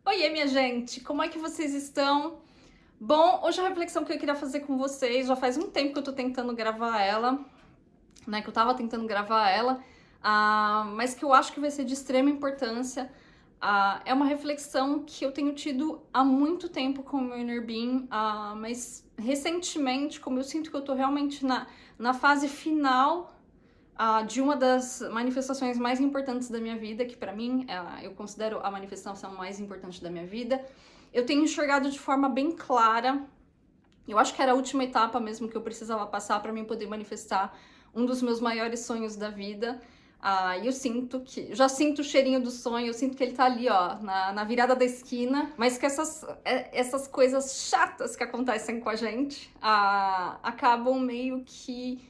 Oiê, minha gente! Como é que vocês estão? Bom, hoje a reflexão que eu queria fazer com vocês, já faz um tempo que eu tô tentando gravar ela, né, que eu tava tentando gravar ela, mas que eu acho que vai ser de extrema importância. É uma reflexão que eu tenho tido há muito tempo com o meu inner being, mas recentemente, como eu sinto que eu tô realmente na fase final de uma das manifestações mais importantes da minha vida, que pra mim eu considero a manifestação mais importante da minha vida, eu tenho enxergado de forma bem clara. Eu acho que era a última etapa mesmo que eu precisava passar para mim poder manifestar um dos meus maiores sonhos da vida. E eu sinto que, já sinto o cheirinho do sonho, eu sinto que ele tá ali, ó, na virada da esquina, mas que essas coisas chatas que acontecem com a gente acabam meio que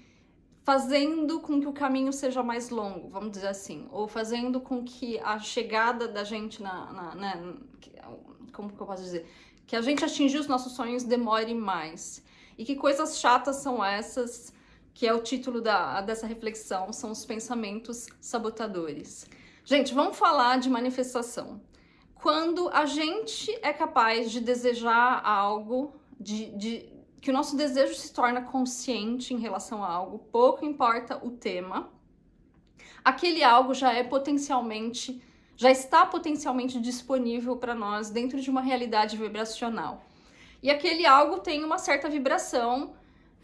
fazendo com que o caminho seja mais longo, vamos dizer assim, ou fazendo com que a chegada da gente como que eu posso dizer? Que a gente atingir os nossos sonhos demore mais. E que coisas chatas são essas, que é o título dessa reflexão, são os pensamentos sabotadores. Gente, vamos falar de manifestação. Quando a gente é capaz de desejar algo, que o nosso desejo se torna consciente em relação a algo, pouco importa o tema, aquele algo já está potencialmente disponível para nós dentro de uma realidade vibracional. E aquele algo tem uma certa vibração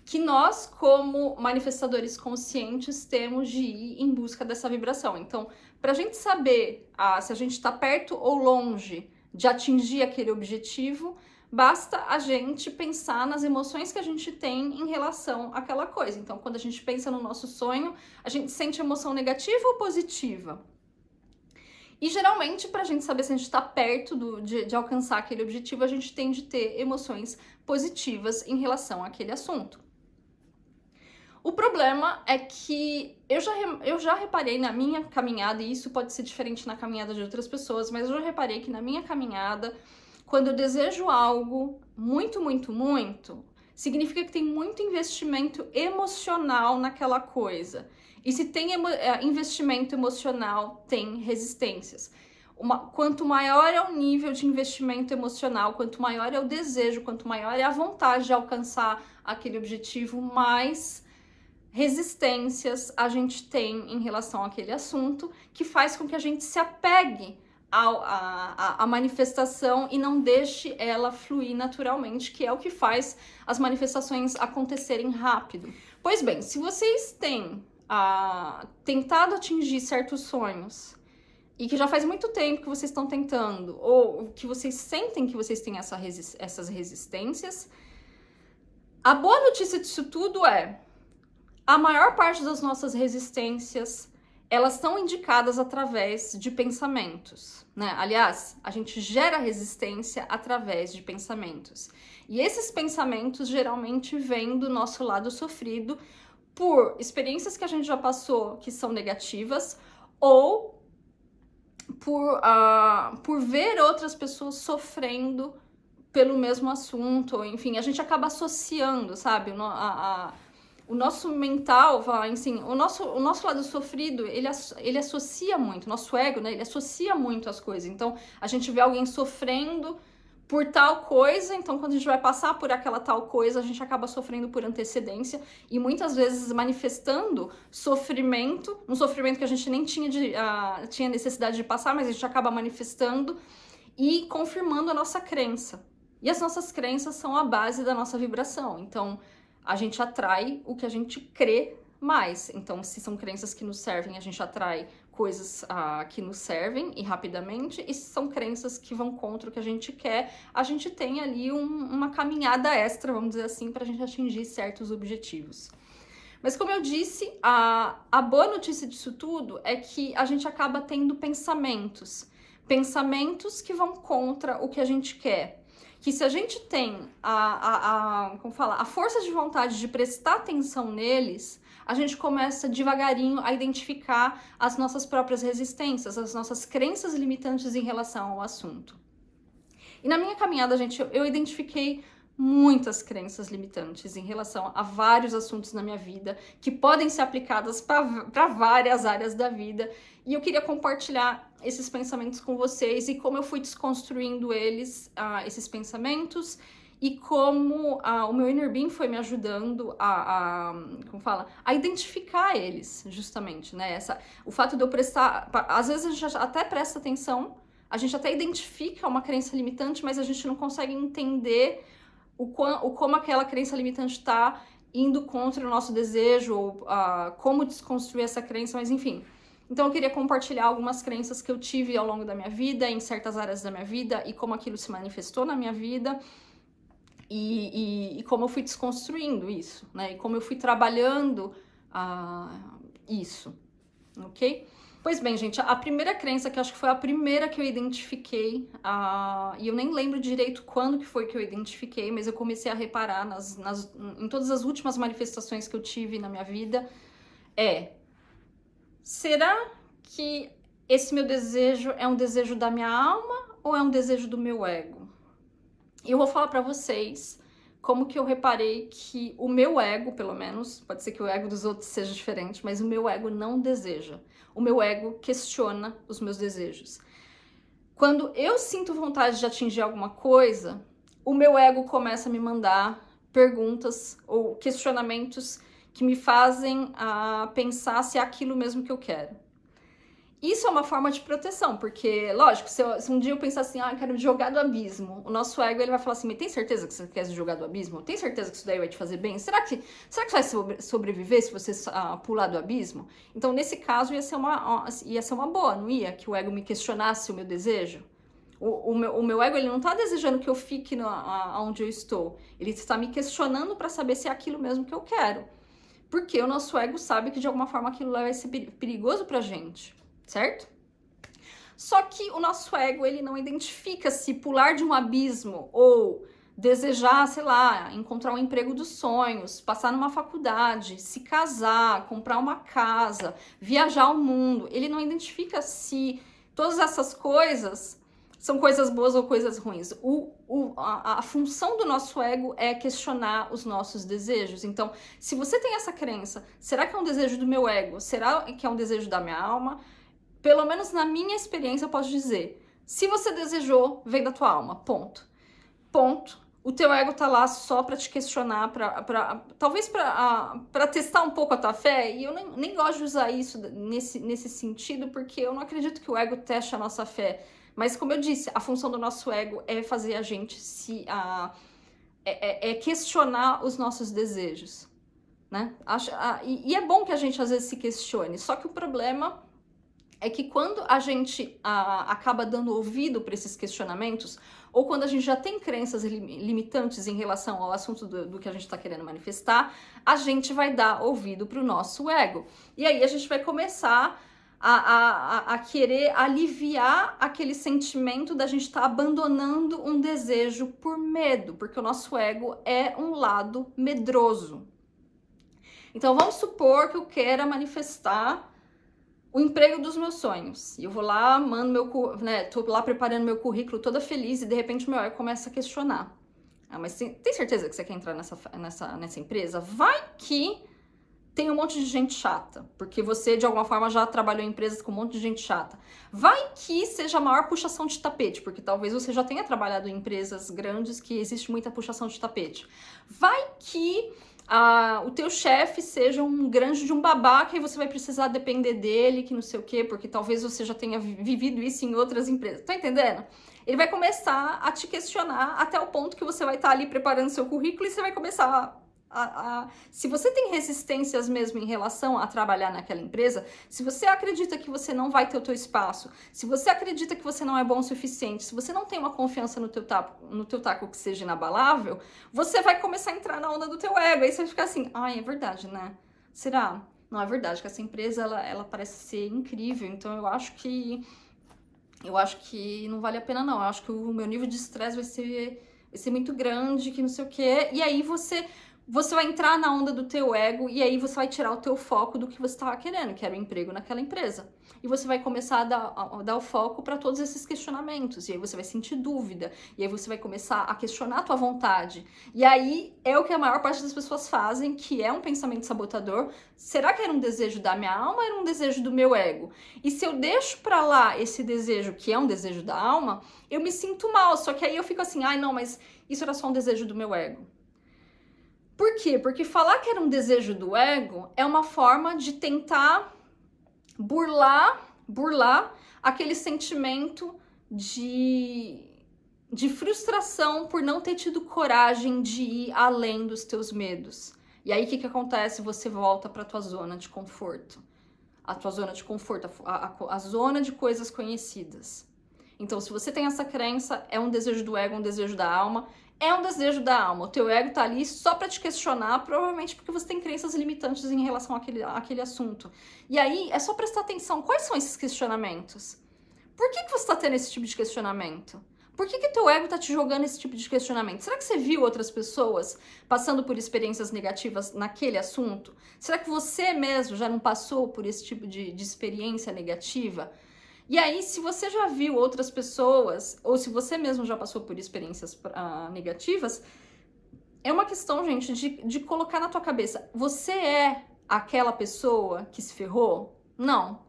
que nós, como manifestadores conscientes, temos de ir em busca dessa vibração. Então, para a gente saber se a gente está perto ou longe de atingir aquele objetivo, basta a gente pensar nas emoções que a gente tem em relação àquela coisa. Então, quando a gente pensa no nosso sonho, a gente sente emoção negativa ou positiva? E geralmente, para a gente saber se a gente está perto de alcançar aquele objetivo, a gente tem de ter emoções positivas em relação àquele assunto. O problema é que eu já reparei na minha caminhada, e isso pode ser diferente na caminhada de outras pessoas, mas eu já reparei que na minha caminhada, quando eu desejo algo muito, muito, muito, significa que tem muito investimento emocional naquela coisa. E se tem investimento emocional, tem resistências. Quanto maior é o nível de investimento emocional, quanto maior é o desejo, quanto maior é a vontade de alcançar aquele objetivo, mais resistências a gente tem em relação àquele assunto, que faz com que a gente se apegue à manifestação e não deixe ela fluir naturalmente, que é o que faz as manifestações acontecerem rápido. Pois bem, se vocês têm tentado atingir certos sonhos e que já faz muito tempo que vocês estão tentando, ou que vocês sentem que vocês têm essas resistências, a boa notícia disso tudo é: a maior parte das nossas resistências, elas são indicadas através de pensamentos, né? Aliás, a gente gera resistência através de pensamentos. E esses pensamentos geralmente vêm do nosso lado sofrido por experiências que a gente já passou que são negativas, ou por ver outras pessoas sofrendo pelo mesmo assunto, ou, enfim, a gente acaba associando, sabe? O nosso mental, assim, o nosso lado sofrido, ele associa muito, nosso ego, né, ele associa muito as coisas. Então, a gente vê alguém sofrendo por tal coisa, então quando a gente vai passar por aquela tal coisa, a gente acaba sofrendo por antecedência e muitas vezes manifestando sofrimento, um sofrimento que a gente nem tinha necessidade de passar, mas a gente acaba manifestando e confirmando a nossa crença. E as nossas crenças são a base da nossa vibração, então a gente atrai o que a gente crê mais. Então, se são crenças que nos servem, a gente atrai coisas que nos servem e rapidamente. E se são crenças que vão contra o que a gente quer, a gente tem ali uma caminhada extra, vamos dizer assim, para a gente atingir certos objetivos. Mas como eu disse, a boa notícia disso tudo é que a gente acaba tendo pensamentos que vão contra o que a gente quer. Que se a gente tem a força de vontade de prestar atenção neles, a gente começa devagarinho a identificar as nossas próprias resistências, as nossas crenças limitantes em relação ao assunto. E na minha caminhada, gente, eu identifiquei muitas crenças limitantes em relação a vários assuntos na minha vida, que podem ser aplicadas para várias áreas da vida, e eu queria compartilhar esses pensamentos com vocês e como eu fui desconstruindo esses pensamentos, e como o meu inner being foi me ajudando como fala, a identificar eles, justamente, né? O fato de eu prestar, às vezes a gente até presta atenção, a gente até identifica uma crença limitante, mas a gente não consegue entender como aquela crença limitante está indo contra o nosso desejo, ou como desconstruir essa crença, mas enfim. Então eu queria compartilhar algumas crenças que eu tive ao longo da minha vida, em certas áreas da minha vida, e como aquilo se manifestou na minha vida, e como eu fui desconstruindo isso, né? E como eu fui trabalhando isso, ok? Pois bem, gente, a primeira crença, que acho que foi a primeira que eu identifiquei, e eu nem lembro direito quando que foi que eu identifiquei, mas eu comecei a reparar em todas as últimas manifestações que eu tive na minha vida, será que esse meu desejo é um desejo da minha alma ou é um desejo do meu ego? E eu vou falar pra vocês como que eu reparei que o meu ego, pelo menos, pode ser que o ego dos outros seja diferente, mas o meu ego não deseja. O meu ego questiona os meus desejos. Quando eu sinto vontade de atingir alguma coisa, o meu ego começa a me mandar perguntas ou questionamentos que me fazem pensar se é aquilo mesmo que eu quero. Isso é uma forma de proteção, porque, lógico, se um dia eu pensar assim, eu quero me jogar do abismo, o nosso ego ele vai falar assim, mas tem certeza que você quer se jogar do abismo? Tem certeza que isso daí vai te fazer bem? Será que vai sobreviver se você pular do abismo? Então, nesse caso, ia ser uma boa, não ia? Que o ego me questionasse o meu desejo? O meu ego ele não está desejando que eu fique onde eu estou, ele está me questionando para saber se é aquilo mesmo que eu quero. Porque o nosso ego sabe que, de alguma forma, aquilo lá vai ser perigoso pra gente. Certo? Só que o nosso ego, ele não identifica se pular de um abismo ou desejar, sei lá, encontrar um emprego dos sonhos, passar numa faculdade, se casar, comprar uma casa, viajar o mundo. Ele não identifica se todas essas coisas são coisas boas ou coisas ruins. A função do nosso ego é questionar os nossos desejos. Então, se você tem essa crença, será que é um desejo do meu ego? Será que é um desejo da minha alma? Pelo menos na minha experiência eu posso dizer, se você desejou, vem da tua alma, ponto. Ponto. O teu ego tá lá só pra te questionar, talvez pra testar um pouco a tua fé, e eu nem gosto de usar isso nesse sentido, porque eu não acredito que o ego teste a nossa fé. Mas como eu disse, a função do nosso ego é fazer a gente questionar os nossos desejos, né? E é bom que a gente às vezes se questione, só que o problema é que quando a gente acaba dando ouvido para esses questionamentos, ou quando a gente já tem crenças limitantes em relação ao assunto do que a gente está querendo manifestar, a gente vai dar ouvido para o nosso ego. E aí a gente vai começar a querer aliviar aquele sentimento da gente estar abandonando um desejo por medo, porque o nosso ego é um lado medroso. Então vamos supor que eu queira manifestar o emprego dos meus sonhos. E eu vou lá, tô lá preparando meu currículo toda feliz e de repente meu ego começa a questionar. Mas tem certeza que você quer entrar nessa empresa? Vai que tem um monte de gente chata, porque você de alguma forma já trabalhou em empresas com um monte de gente chata. Vai que seja a maior puxação de tapete, porque talvez você já tenha trabalhado em empresas grandes que existe muita puxação de tapete. Vai que o teu chefe seja um grande de um babaca e você vai precisar depender dele, que não sei o quê, porque talvez você já tenha vivido isso em outras empresas. Tá entendendo? Ele vai começar a te questionar até o ponto que você vai estar ali preparando seu currículo e você vai começar se você tem resistências mesmo em relação a trabalhar naquela empresa, se você acredita que você não vai ter o teu espaço, se você acredita que você não é bom o suficiente, se você não tem uma confiança no teu taco que seja inabalável, você vai começar a entrar na onda do teu ego. Aí você vai ficar assim, é verdade, né? Será? Não, é verdade que essa empresa, ela parece ser incrível, então eu acho que não vale a pena não. Eu acho que o meu nível de estresse vai ser muito grande, que não sei o quê. E aí você você vai entrar na onda do teu ego e aí você vai tirar o teu foco do que você estava querendo, que era o emprego naquela empresa. E você vai começar a dar o foco para todos esses questionamentos. E aí você vai sentir dúvida. E aí você vai começar a questionar a tua vontade. E aí é o que a maior parte das pessoas fazem, que é um pensamento sabotador. Será que era um desejo da minha alma ou era um desejo do meu ego? E se eu deixo para lá esse desejo, que é um desejo da alma, eu me sinto mal. Só que aí eu fico assim, ai não, mas isso era só um desejo do meu ego. Por quê? Porque falar que era um desejo do ego é uma forma de tentar burlar aquele sentimento de frustração por não ter tido coragem de ir além dos teus medos. E aí o que acontece? Você volta para tua zona de conforto. A tua zona de conforto, a zona de coisas conhecidas. Então, se você tem essa crença, é um desejo do ego, um desejo da alma, é um desejo da alma. O teu ego tá ali só para te questionar, provavelmente porque você tem crenças limitantes em relação àquele assunto. E aí, é só prestar atenção. Quais são esses questionamentos? Por que você tá tendo esse tipo de questionamento? Por que teu ego tá te jogando esse tipo de questionamento? Será que você viu outras pessoas passando por experiências negativas naquele assunto? Será que você mesmo já não passou por esse tipo de experiência negativa? E aí, se você já viu outras pessoas, ou se você mesmo já passou por experiências negativas, é uma questão, gente, de colocar na tua cabeça. Você é aquela pessoa que se ferrou? Não.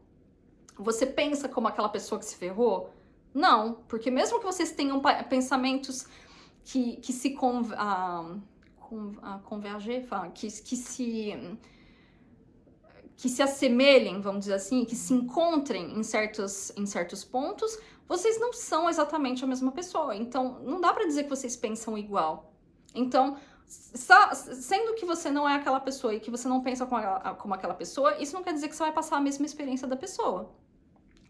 Você pensa como aquela pessoa que se ferrou? Não. Porque mesmo que vocês tenham pensamentos que se converger, que se assemelhem, vamos dizer assim, que se encontrem em certos pontos, vocês não são exatamente a mesma pessoa. Então, não dá pra dizer que vocês pensam igual. Então, sendo que você não é aquela pessoa e que você não pensa como aquela pessoa, isso não quer dizer que você vai passar a mesma experiência da pessoa.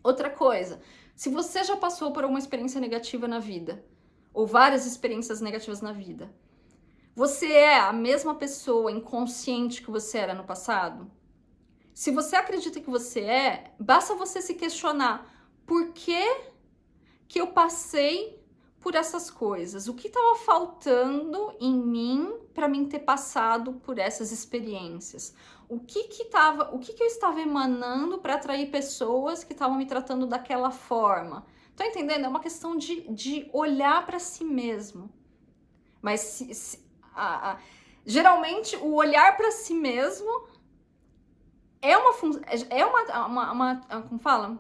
Outra coisa, se você já passou por alguma experiência negativa na vida, ou várias experiências negativas na vida, você é a mesma pessoa inconsciente que você era no passado? Se você acredita que você é, basta você se questionar por que eu passei por essas coisas? O que estava faltando em mim para mim ter passado por essas experiências? O que eu estava emanando para atrair pessoas que estavam me tratando daquela forma? Tá entendendo? É uma questão de olhar para si mesmo. Mas geralmente o olhar para si mesmo como fala?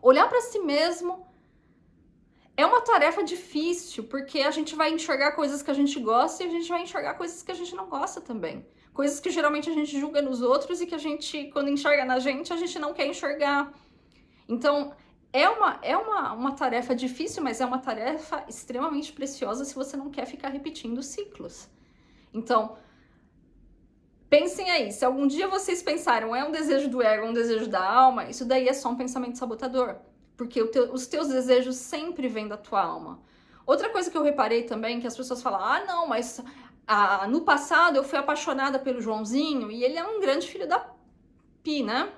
Olhar para si mesmo é uma tarefa difícil, porque a gente vai enxergar coisas que a gente gosta e a gente vai enxergar coisas que a gente não gosta também. Coisas que geralmente a gente julga nos outros e que a gente, quando enxerga na gente, a gente não quer enxergar. Então, é uma tarefa difícil, mas é uma tarefa extremamente preciosa se você não quer ficar repetindo ciclos. Então, pensem aí, se algum dia vocês pensaram é um desejo do ego, um desejo da alma, isso daí é só um pensamento sabotador, porque os teus desejos sempre vêm da tua alma. Outra coisa que eu reparei também, que as pessoas falam, ah não, mas no passado eu fui apaixonada pelo Joãozinho e ele é um grande filho da Pi, né?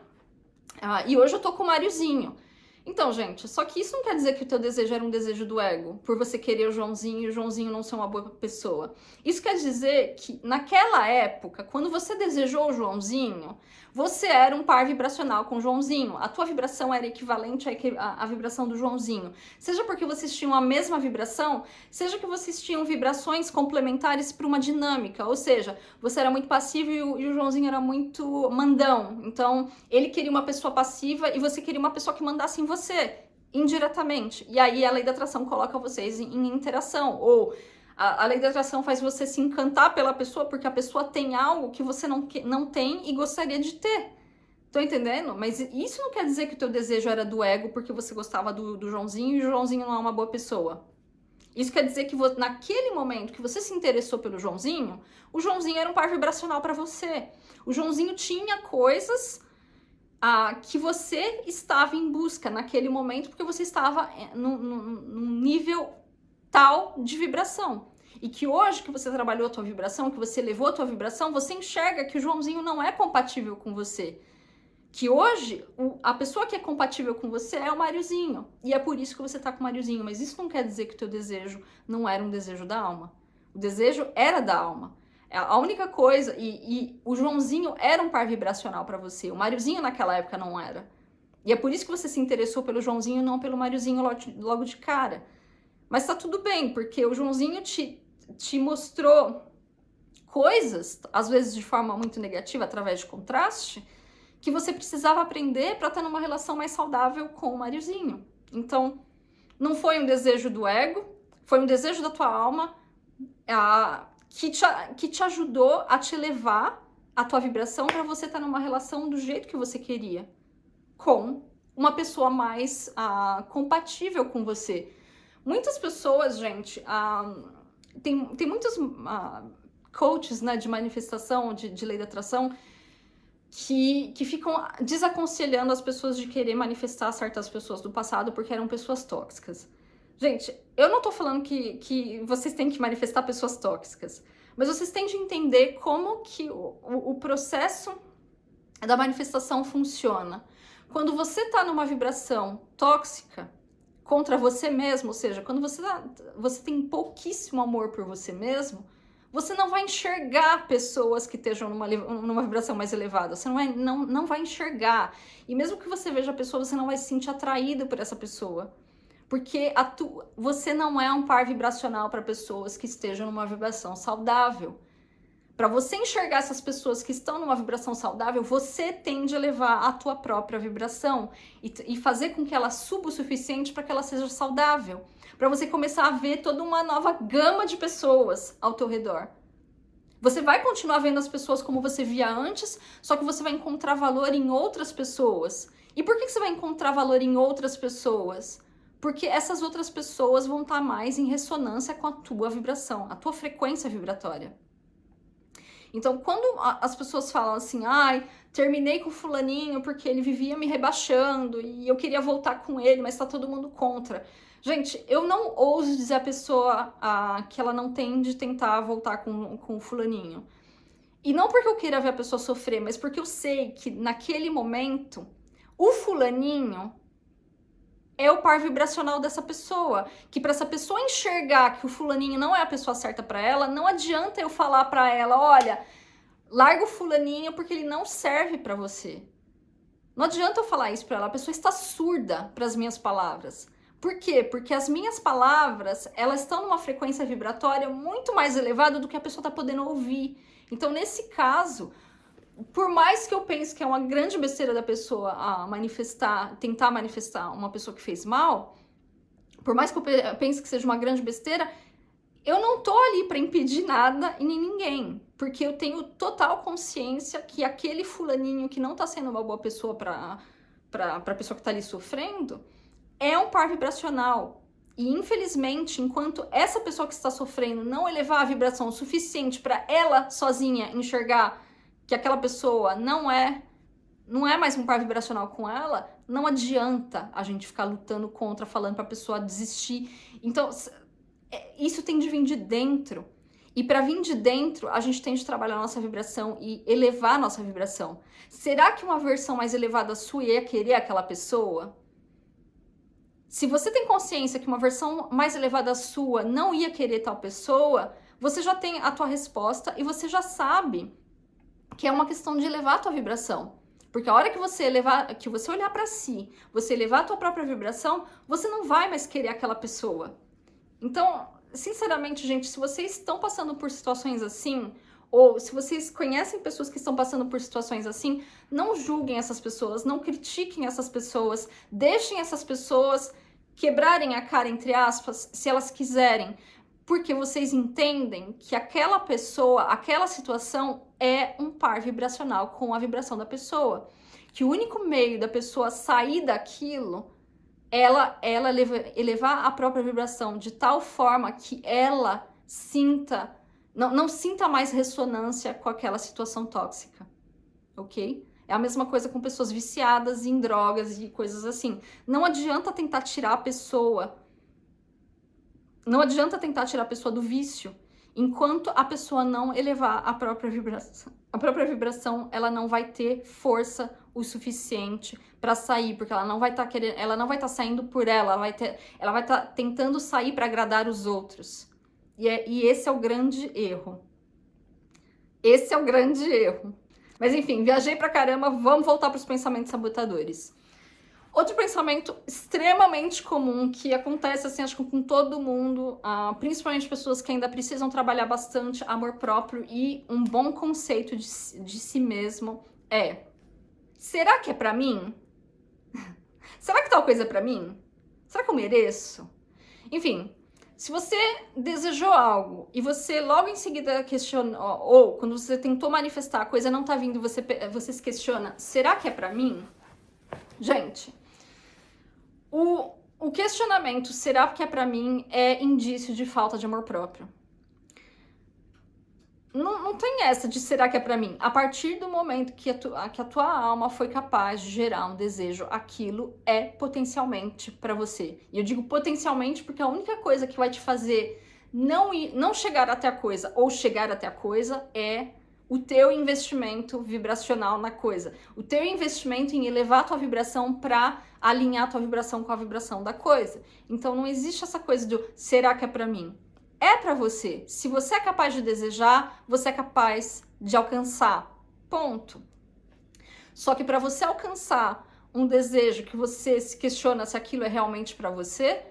E hoje eu tô com o Máriozinho. Então, gente, só que isso não quer dizer que o teu desejo era um desejo do ego, por você querer o Joãozinho e o Joãozinho não ser uma boa pessoa. Isso quer dizer que, naquela época, quando você desejou o Joãozinho, você era um par vibracional com o Joãozinho. A tua vibração era equivalente à vibração do Joãozinho. Seja porque vocês tinham a mesma vibração, seja que vocês tinham vibrações complementares para uma dinâmica. Ou seja, você era muito passivo e o Joãozinho era muito mandão. Então, ele queria uma pessoa passiva e você queria uma pessoa que mandasse em você, indiretamente. E aí a lei da atração coloca vocês em interação. Ou a lei da atração faz você se encantar pela pessoa porque a pessoa tem algo que você não tem e gostaria de ter. Tô entendendo? Mas isso não quer dizer que o teu desejo era do ego porque você gostava do Joãozinho e o Joãozinho não é uma boa pessoa. Isso quer dizer que naquele momento que você se interessou pelo Joãozinho, o Joãozinho era um par vibracional para você. O Joãozinho tinha coisas que você estava em busca naquele momento porque você estava num nível tal de vibração. E que hoje que você trabalhou a tua vibração, que você elevou a tua vibração, você enxerga que o Joãozinho não é compatível com você. Que hoje, a pessoa que é compatível com você é o Máriozinho. E é por isso que você tá com o Máriozinho. Mas isso não quer dizer que o teu desejo não era um desejo da alma. O desejo era da alma. A única coisa, e o Joãozinho era um par vibracional para você, o Máriozinho naquela época não era. E é por isso que você se interessou pelo Joãozinho e não pelo Máriozinho logo de cara. Mas tá tudo bem, porque o Joãozinho te mostrou coisas, às vezes de forma muito negativa, através de contraste, que você precisava aprender para estar numa relação mais saudável com o Máriozinho. Então, não foi um desejo do ego, foi um desejo da tua alma que te ajudou a te elevar a tua vibração para você estar numa relação do jeito que você queria, com uma pessoa mais compatível com você. Muitas pessoas, gente, tem muitos coaches, né, de manifestação, de lei da atração, que ficam desaconselhando as pessoas de querer manifestar certas pessoas do passado porque eram pessoas tóxicas. Gente, eu não tô falando que vocês têm que manifestar pessoas tóxicas, mas vocês têm de entender como que o processo da manifestação funciona. Quando você tá numa vibração tóxica contra você mesmo, ou seja, quando você tem pouquíssimo amor por você mesmo, você não vai enxergar pessoas que estejam numa vibração mais elevada. Você não vai enxergar. E mesmo que você veja a pessoa, você não vai se sentir atraído por essa pessoa. Porque você não é um par vibracional para pessoas que estejam numa vibração saudável. Para você enxergar essas pessoas que estão numa vibração saudável, você tem de elevar a tua própria vibração e fazer com que ela suba o suficiente para que ela seja saudável. Para você começar a ver toda uma nova gama de pessoas ao teu redor. Você vai continuar vendo as pessoas como você via antes, só que você vai encontrar valor em outras pessoas. E por que você vai encontrar valor em outras pessoas? Porque essas outras pessoas vão estar mais em ressonância com a tua vibração, a tua frequência vibratória. Então, quando as pessoas falam assim, ai, terminei com o fulaninho porque ele vivia me rebaixando e eu queria voltar com ele, mas tá todo mundo contra. Gente, eu não ouso dizer a pessoa que ela não tem de tentar voltar com o fulaninho. E não porque eu queira ver a pessoa sofrer, mas porque eu sei que naquele momento, o fulaninho é o par vibracional dessa pessoa, que para essa pessoa enxergar que o fulaninho não é a pessoa certa para ela, não adianta eu falar para ela, olha, larga o fulaninho porque ele não serve para você. Não adianta eu falar isso para ela, a pessoa está surda para as minhas palavras. Por quê? Porque as minhas palavras, elas estão numa frequência vibratória muito mais elevada do que a pessoa está podendo ouvir. Então, nesse caso, por mais que eu pense que é uma grande besteira da pessoa tentar manifestar uma pessoa que fez mal, por mais que eu pense que seja uma grande besteira, eu não tô ali para impedir nada e nem ninguém, porque eu tenho total consciência que aquele fulaninho que não tá sendo uma boa pessoa pra pessoa que tá ali sofrendo, é um par vibracional. E infelizmente, enquanto essa pessoa que está sofrendo não elevar a vibração o suficiente para ela sozinha enxergar que aquela pessoa não é mais um par vibracional com ela, não adianta a gente ficar lutando contra, falando para a pessoa desistir. Então, isso tem de vir de dentro. E para vir de dentro, a gente tem de trabalhar a nossa vibração e elevar a nossa vibração. Será que uma versão mais elevada sua ia querer aquela pessoa? Se você tem consciência que uma versão mais elevada sua não ia querer tal pessoa, você já tem a tua resposta e você já sabe que é uma questão de elevar a tua vibração. Porque a hora que você olhar para si, você elevar a tua própria vibração, você não vai mais querer aquela pessoa. Então, sinceramente, gente, se vocês estão passando por situações assim, ou se vocês conhecem pessoas que estão passando por situações assim, não julguem essas pessoas, não critiquem essas pessoas, deixem essas pessoas quebrarem a cara, entre aspas, se elas quiserem, porque vocês entendem que aquela pessoa, aquela situação é um par vibracional com a vibração da pessoa. Que o único meio da pessoa sair daquilo, ela elevar a própria vibração de tal forma que ela sinta, não sinta mais ressonância com aquela situação tóxica, ok? É a mesma coisa com pessoas viciadas em drogas e coisas assim. Não adianta tentar tirar a pessoa. Não adianta tentar tirar a pessoa do vício, enquanto a pessoa não elevar a própria vibração. A própria vibração, ela não vai ter força o suficiente para sair, porque ela não vai estar querendo, ela não vai estar saindo por ela vai estar tentando sair para agradar os outros. E esse é o grande erro. Esse é o grande erro. Mas enfim, viajei pra caramba, vamos voltar para os pensamentos sabotadores. Outro pensamento extremamente comum que acontece, assim, acho que com todo mundo, principalmente pessoas que ainda precisam trabalhar bastante amor próprio e um bom conceito de si mesmo é: será que é pra mim? Será que tal coisa é pra mim? Será que eu mereço? Enfim, se você desejou algo e você logo em seguida questiona, ou quando você tentou manifestar, a coisa não tá vindo, você se questiona: será que é pra mim? Gente, o questionamento, será que é pra mim, é indício de falta de amor próprio. Não tem essa de será que é pra mim. A partir do momento que a tua alma foi capaz de gerar um desejo, aquilo é potencialmente pra você. E eu digo potencialmente porque a única coisa que vai te fazer não chegar até a coisa ou chegar até a coisa é o teu investimento vibracional na coisa. O teu investimento em elevar a tua vibração pra alinhar a tua vibração com a vibração da coisa. Então não existe essa coisa do será que é pra mim? É pra você. Se você é capaz de desejar, você é capaz de alcançar. Ponto. Só que para você alcançar um desejo que você se questiona se aquilo é realmente para você,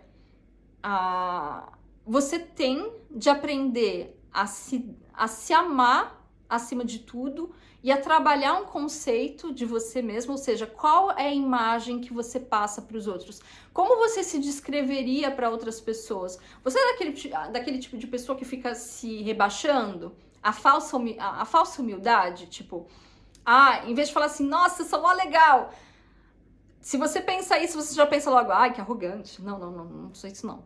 você tem de aprender a se amar acima de tudo e a trabalhar um conceito de você mesmo, ou seja, qual é a imagem que você passa para os outros? Como você se descreveria para outras pessoas? Você é daquele tipo de pessoa que fica se rebaixando? A falsa humildade, tipo, em vez de falar assim, nossa, eu sou mó legal. Se você pensa isso, você já pensa logo, ai, que arrogante. Não sou isso não.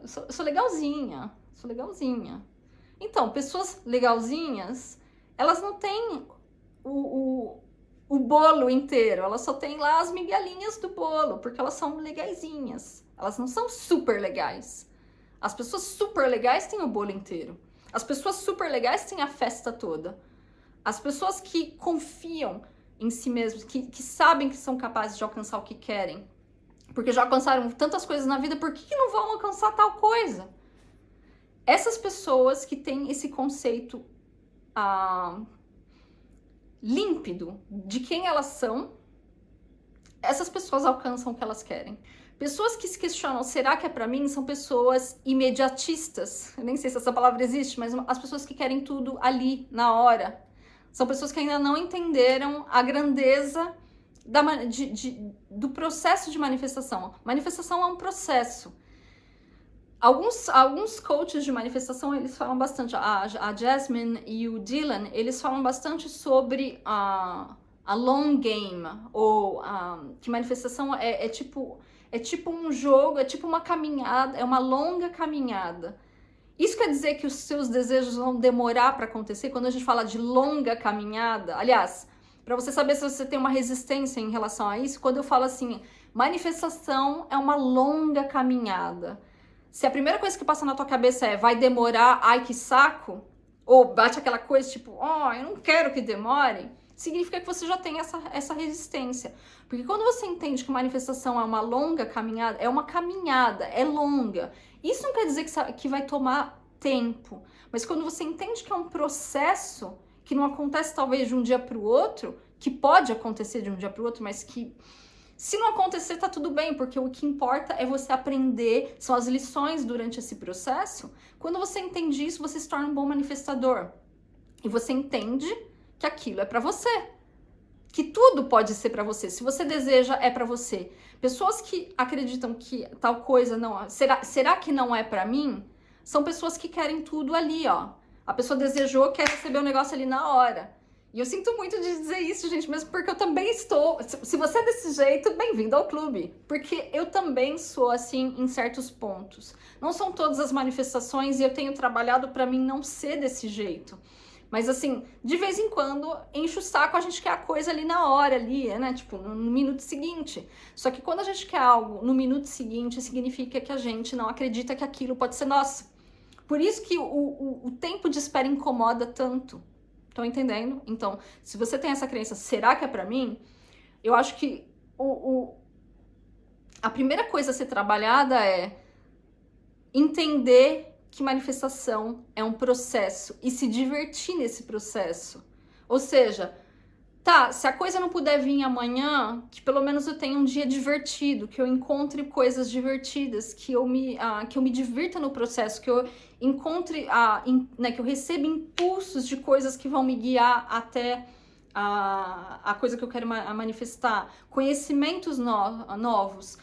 Eu sou legalzinha, sou legalzinha. Então, pessoas legalzinhas, elas não têm o bolo inteiro, elas só têm lá as migalhinhas do bolo, porque elas são legaisinhas. Elas não são super legais. As pessoas super legais têm o bolo inteiro. As pessoas super legais têm a festa toda. As pessoas que confiam em si mesmos, que sabem que são capazes de alcançar o que querem, porque já alcançaram tantas coisas na vida, por que não vão alcançar tal coisa? Essas pessoas que têm esse conceito límpido de quem elas são, essas pessoas alcançam o que elas querem. Pessoas que se questionam, será que é pra mim? São pessoas imediatistas. Eu nem sei se essa palavra existe, mas as pessoas que querem tudo ali, na hora. São pessoas que ainda não entenderam a grandeza do processo de manifestação. Manifestação é um processo. Alguns coaches de manifestação, eles falam bastante, a Jasmine e o Dylan, eles falam bastante sobre a long game, ou que manifestação é tipo um jogo, é tipo uma caminhada, é uma longa caminhada. Isso quer dizer que os seus desejos vão demorar para acontecer? Quando a gente fala de longa caminhada, aliás, para você saber se você tem uma resistência em relação a isso, quando eu falo assim, manifestação é uma longa caminhada. Se a primeira coisa que passa na tua cabeça é vai demorar, ai que saco, ou bate aquela coisa tipo, eu não quero que demore, significa que você já tem essa resistência. Porque quando você entende que manifestação é uma longa caminhada, é longa. Isso não quer dizer que vai tomar tempo, mas quando você entende que é um processo que não acontece talvez de um dia para o outro, que pode acontecer de um dia para o outro, mas que se não acontecer, tá tudo bem, porque o que importa é você aprender, são as lições durante esse processo. Quando você entende isso, você se torna um bom manifestador. E você entende que aquilo é pra você. Que tudo pode ser pra você. Se você deseja, é pra você. Pessoas que acreditam que tal coisa não... Será que não é pra mim? São pessoas que querem tudo ali, ó. A pessoa desejou, quer receber o negócio ali na hora. E eu sinto muito de dizer isso, gente, mesmo porque eu também estou... Se você é desse jeito, bem-vindo ao clube. Porque eu também sou assim em certos pontos. Não são todas as manifestações e eu tenho trabalhado pra mim não ser desse jeito. Mas assim, de vez em quando, enche o saco, a gente quer a coisa ali na hora, ali, né? Tipo, no minuto seguinte. Só que quando a gente quer algo no minuto seguinte, significa que a gente não acredita que aquilo pode ser nosso. Por isso que o tempo de espera incomoda tanto. Estão entendendo? Então, se você tem essa crença, será que é pra mim? Eu acho que a primeira coisa a ser trabalhada é entender que manifestação é um processo e se divertir nesse processo. Ou seja, tá, se a coisa não puder vir amanhã, que pelo menos eu tenha um dia divertido, que eu encontre coisas divertidas, que eu me divirta no processo, que eu encontre, né, que eu receba impulsos de coisas que vão me guiar até a coisa que eu quero manifestar, conhecimentos novos,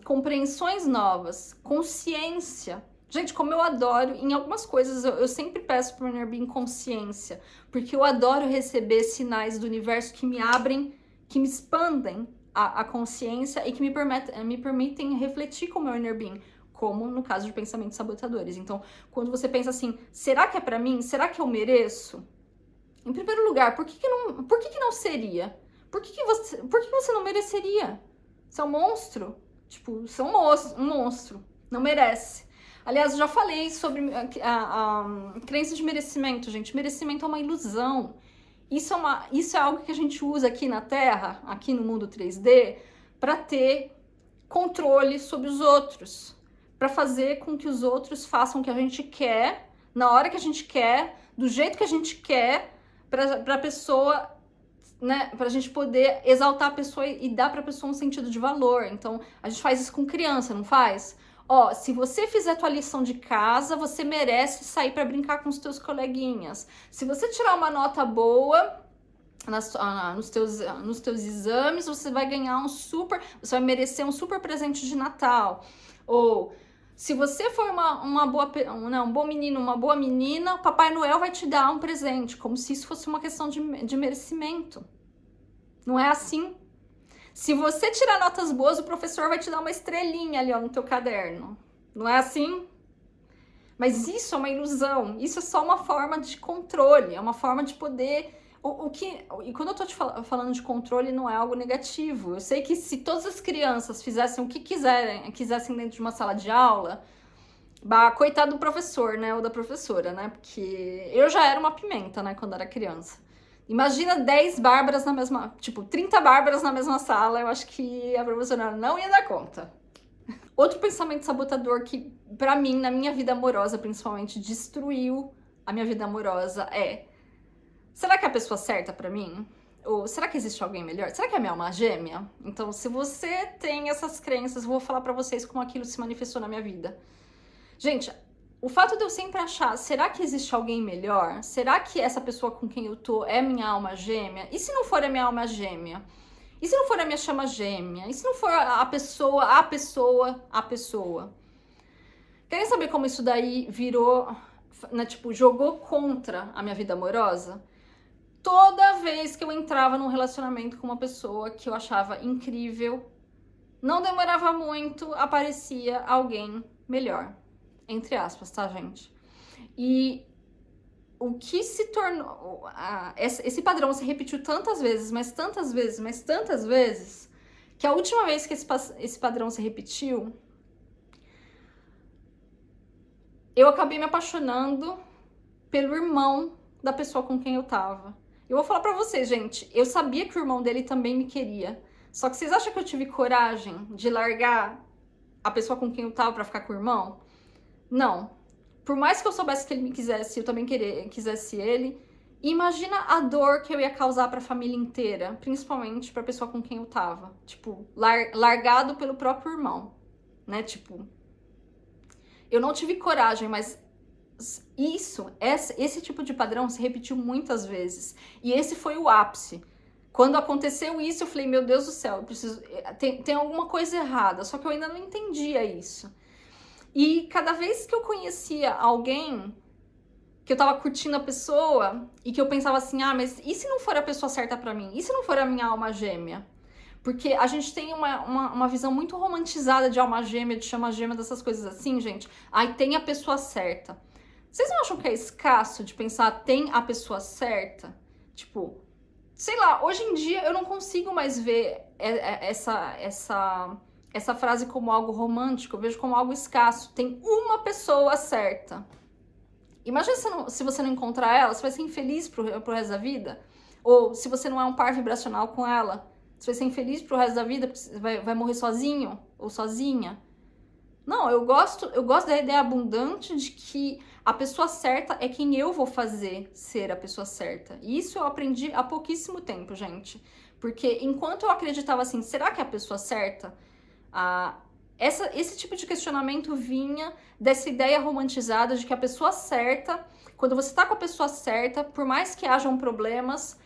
compreensões novas, consciência. Gente, como eu adoro, em algumas coisas eu sempre peço pro Inner Being consciência, porque eu adoro receber sinais do universo que me abrem, que me expandem a consciência e que me permitem refletir com o meu Inner Being, como no caso de pensamentos sabotadores. Então, quando você pensa assim, será que é pra mim? Será que eu mereço? Em primeiro lugar, por que não seria? Por que você não mereceria? Você é um monstro? Tipo, você é um monstro. Não merece. Aliás, eu já falei sobre a crença de merecimento, gente. Merecimento é uma ilusão. Isso é algo que a gente usa aqui na Terra, aqui no mundo 3D, para ter controle sobre os outros. Para fazer com que os outros façam o que a gente quer, na hora que a gente quer, do jeito que a gente quer, para a pessoa, né, pra gente poder exaltar a pessoa e dar pra pessoa um sentido de valor. Então, a gente faz isso com criança, não faz? Ó, se você fizer a tua lição de casa, você merece sair para brincar com os teus coleguinhas. Se você tirar uma nota boa nos teus exames, você vai ganhar você vai merecer um super presente de Natal. Ou se você for um bom menino, uma boa menina, o Papai Noel vai te dar um presente, como se isso fosse uma questão de merecimento. Não é assim. Se você tirar notas boas, o professor vai te dar uma estrelinha ali, ó, no teu caderno. Não é assim? Mas isso é uma ilusão. Isso é só uma forma de controle. É uma forma de poder... E quando eu tô te falando de controle, não é algo negativo. Eu sei que se todas as crianças fizessem o que quisessem dentro de uma sala de aula, coitado do professor, né? Ou da professora, né? Porque eu já era uma pimenta, né? Quando era criança. Imagina 10 Bárbaras na mesma... Tipo, 30 Bárbaras na mesma sala, eu acho que a professora não ia dar conta. Outro pensamento sabotador que, pra mim, na minha vida amorosa, principalmente, destruiu a minha vida amorosa é... Será que é a pessoa certa pra mim? Ou será que existe alguém melhor? Será que é a minha alma gêmea? Então, se você tem essas crenças, eu vou falar pra vocês como aquilo se manifestou na minha vida. Gente... O fato de eu sempre achar, será que existe alguém melhor? Será que essa pessoa com quem eu tô é minha alma gêmea? E se não for a minha alma gêmea? E se não for a minha chama gêmea? E se não for a pessoa? Querem saber como isso daí virou, né, tipo, jogou contra a minha vida amorosa? Toda vez que eu entrava num relacionamento com uma pessoa que eu achava incrível, não demorava muito, aparecia alguém melhor. Entre aspas, tá, gente? E o que se tornou... esse padrão se repetiu tantas vezes, mas tantas vezes, que a última vez que esse padrão se repetiu, eu acabei me apaixonando pelo irmão da pessoa com quem eu tava. Eu vou falar pra vocês, gente, eu sabia que o irmão dele também me queria. Só que vocês acham que eu tive coragem de largar a pessoa com quem eu tava pra ficar com o irmão? Não. Por mais que eu soubesse que ele me quisesse, eu também quisesse ele. Imagina a dor que eu ia causar pra família inteira, principalmente pra pessoa com quem eu tava. Tipo, largado pelo próprio irmão, né? Tipo, eu não tive coragem, mas esse tipo de padrão se repetiu muitas vezes. E esse foi o ápice. Quando aconteceu isso, eu falei, meu Deus do céu, tem alguma coisa errada, só que eu ainda não entendia isso. E cada vez que eu conhecia alguém, que eu tava curtindo a pessoa, e que eu pensava assim, mas e se não for a pessoa certa pra mim? E se não for a minha alma gêmea? Porque a gente tem uma visão muito romantizada de alma gêmea, de chama gêmea, dessas coisas assim, gente. Aí tem a pessoa certa. Vocês não acham que é escasso de pensar, tem a pessoa certa? Tipo, sei lá, hoje em dia eu não consigo mais ver essa frase como algo romântico, eu vejo como algo escasso. Tem uma pessoa certa. Imagina se você não encontrar ela, você vai ser infeliz pro resto da vida? Ou se você não é um par vibracional com ela, você vai ser infeliz pro resto da vida, porque você vai morrer sozinho ou sozinha? Não, eu gosto da ideia abundante de que a pessoa certa é quem eu vou fazer ser a pessoa certa. E isso eu aprendi há pouquíssimo tempo, gente. Porque enquanto eu acreditava assim, será que é a pessoa certa? Esse tipo de questionamento vinha dessa ideia romantizada de que a pessoa certa, quando você tá com a pessoa certa, por mais que hajam problemas,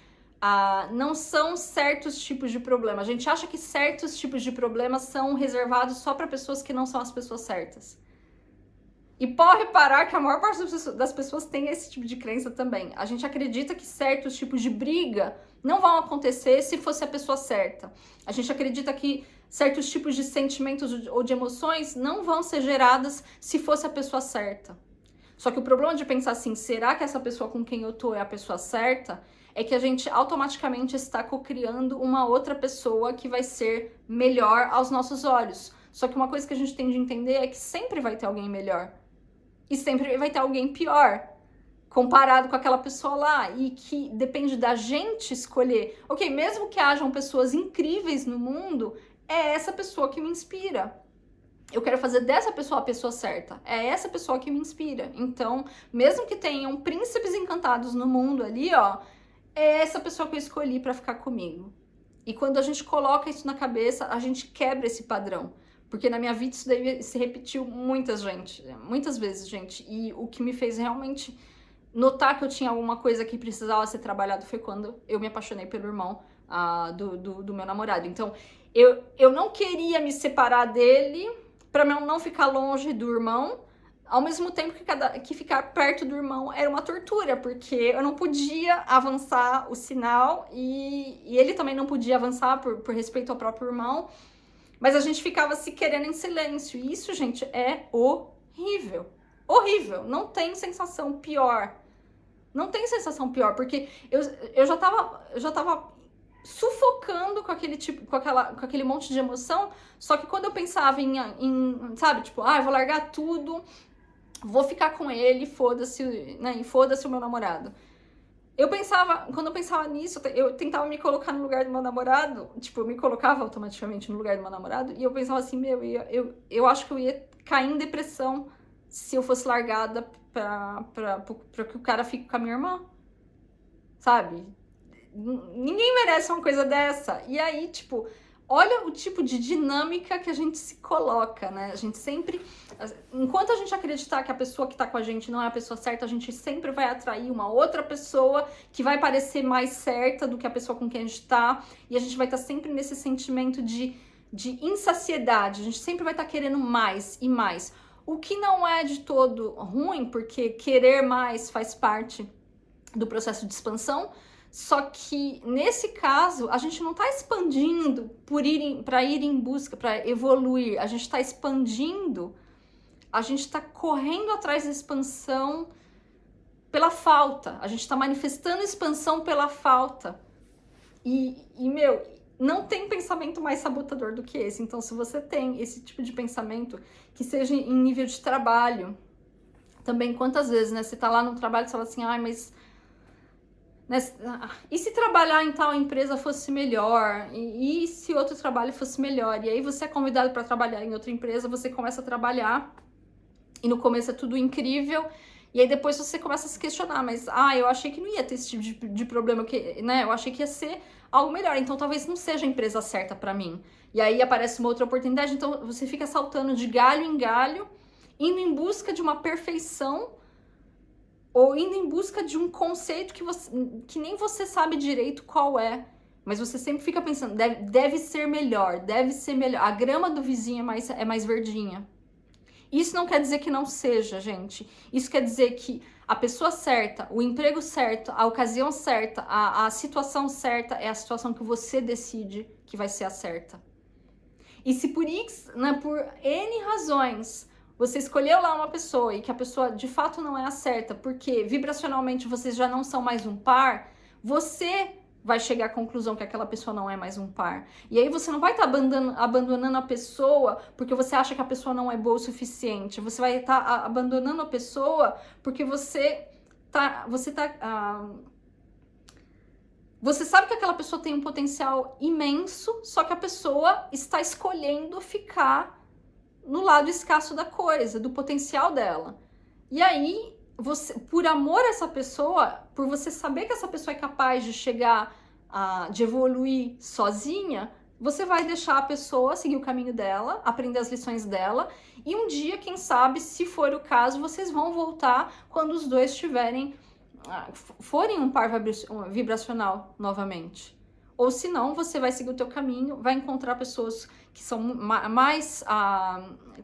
não são certos tipos de problema. A gente acha que certos tipos de problemas são reservados só para pessoas que não são as pessoas certas. E pode reparar que a maior parte das pessoas tem esse tipo de crença também. A gente acredita que certos tipos de briga não vão acontecer se fosse a pessoa certa. A gente acredita que certos tipos de sentimentos ou de emoções não vão ser geradas se fosse a pessoa certa. Só que o problema de pensar assim, será que essa pessoa com quem eu tô é a pessoa certa? É que a gente automaticamente está cocriando uma outra pessoa que vai ser melhor aos nossos olhos. Só que uma coisa que a gente tem de entender é que sempre vai ter alguém melhor. E sempre vai ter alguém pior, comparado com aquela pessoa lá. E que depende da gente escolher. Ok, mesmo que hajam pessoas incríveis no mundo, é essa pessoa que me inspira. Eu quero fazer dessa pessoa a pessoa certa. É essa pessoa que me inspira. Então, mesmo que tenham príncipes encantados no mundo ali, ó, é essa pessoa que eu escolhi pra ficar comigo. E quando a gente coloca isso na cabeça, a gente quebra esse padrão. Porque na minha vida isso daí se repetiu muitas vezes, gente. E o que me fez realmente notar que eu tinha alguma coisa que precisava ser trabalhado foi quando eu me apaixonei pelo irmão do meu namorado. Então, eu não queria me separar dele pra não ficar longe do irmão, ao mesmo tempo que ficar perto do irmão era uma tortura, porque eu não podia avançar o sinal e ele também não podia avançar por respeito ao próprio irmão. Mas a gente ficava se querendo em silêncio. E isso, gente, é horrível. Horrível. Não tem sensação pior. Não tem sensação pior, porque eu já tava sufocando com aquele monte de emoção, só que quando eu pensava sabe, tipo, eu vou largar tudo, vou ficar com ele, foda-se, né, e foda-se o meu namorado. Quando eu pensava nisso, eu tentava me colocar no lugar do meu namorado, tipo, eu me colocava automaticamente no lugar do meu namorado, e eu pensava assim, eu acho que eu ia cair em depressão se eu fosse largada pra que o cara fique com a minha irmã, sabe? Ninguém merece uma coisa dessa. E aí, tipo, olha o tipo de dinâmica que a gente se coloca, né? A gente sempre... Enquanto a gente acreditar que a pessoa que tá com a gente não é a pessoa certa, a gente sempre vai atrair uma outra pessoa que vai parecer mais certa do que a pessoa com quem a gente tá. E a gente vai estar sempre nesse sentimento de insaciedade. A gente sempre vai estar querendo mais e mais. O que não é de todo ruim, porque querer mais faz parte do processo de expansão. Só que, nesse caso, a gente não está expandindo para ir em busca, para evoluir. A gente está expandindo, a gente está correndo atrás da expansão pela falta. A gente está manifestando expansão pela falta. Meu, não tem pensamento mais sabotador do que esse. Então, se você tem esse tipo de pensamento, que seja em nível de trabalho, também quantas vezes, né? Você tá lá no trabalho e fala assim, mas... E se trabalhar em tal empresa fosse melhor? E se outro trabalho fosse melhor? E aí você é convidado para trabalhar em outra empresa, você começa a trabalhar e no começo é tudo incrível e aí depois você começa a se questionar, mas eu achei que não ia ter esse tipo de problema, né? Eu achei que ia ser algo melhor, então talvez não seja a empresa certa para mim. E aí aparece uma outra oportunidade, então você fica saltando de galho em galho, indo em busca de uma perfeição ou indo em busca de um conceito que nem você sabe direito qual é, mas você sempre fica pensando, deve ser melhor, a grama do vizinho é mais verdinha. Isso não quer dizer que não seja, gente. Isso quer dizer que a pessoa certa, o emprego certo, a ocasião certa, a situação certa é a situação que você decide que vai ser a certa. E se por X, né, por N razões, você escolheu lá uma pessoa e que a pessoa de fato não é a certa, porque vibracionalmente vocês já não são mais um par, você vai chegar à conclusão que aquela pessoa não é mais um par. E aí você não vai estar abandonando a pessoa porque você acha que a pessoa não é boa o suficiente. Você vai estar abandonando a pessoa porque você sabe que aquela pessoa tem um potencial imenso, só que a pessoa está escolhendo ficar no lado escasso da coisa, do potencial dela. E aí, você, por amor a essa pessoa, por você saber que essa pessoa é capaz de chegar, de evoluir sozinha, você vai deixar a pessoa seguir o caminho dela, aprender as lições dela, e um dia, quem sabe, se for o caso, vocês vão voltar quando os dois forem um par vibracional novamente. Ou se não, você vai seguir o teu caminho, vai encontrar pessoas que são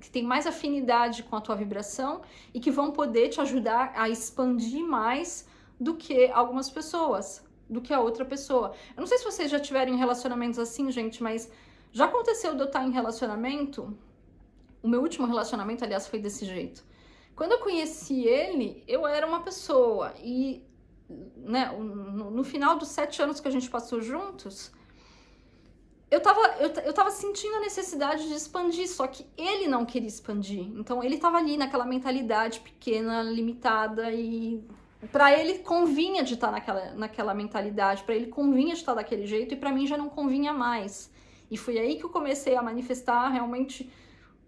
que têm mais afinidade com a tua vibração e que vão poder te ajudar a expandir mais do que algumas pessoas, do que a outra pessoa. Eu não sei se vocês já tiveram relacionamentos assim, gente, mas já aconteceu de eu estar em relacionamento. O meu último relacionamento, aliás, foi desse jeito. Quando eu conheci ele, eu era uma pessoa e, né, no final dos 7 anos que a gente passou juntos, eu tava sentindo a necessidade de expandir, só que ele não queria expandir. Então ele tava ali naquela mentalidade pequena, limitada, e para ele convinha de estar naquela mentalidade, para ele convinha de estar daquele jeito, e para mim já não convinha mais. E foi aí que eu comecei a manifestar realmente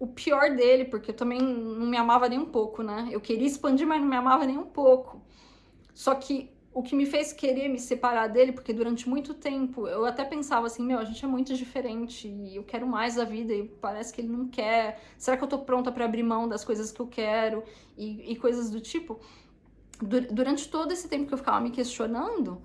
o pior dele, porque eu também não me amava nem um pouco, né? Eu queria expandir, mas não me amava nem um pouco. Só que o que me fez querer me separar dele, porque durante muito tempo eu até pensava assim, meu, a gente é muito diferente e eu quero mais da vida e parece que ele não quer. Será que eu tô pronta para abrir mão das coisas que eu quero e coisas do tipo? Durante todo esse tempo que eu ficava me questionando,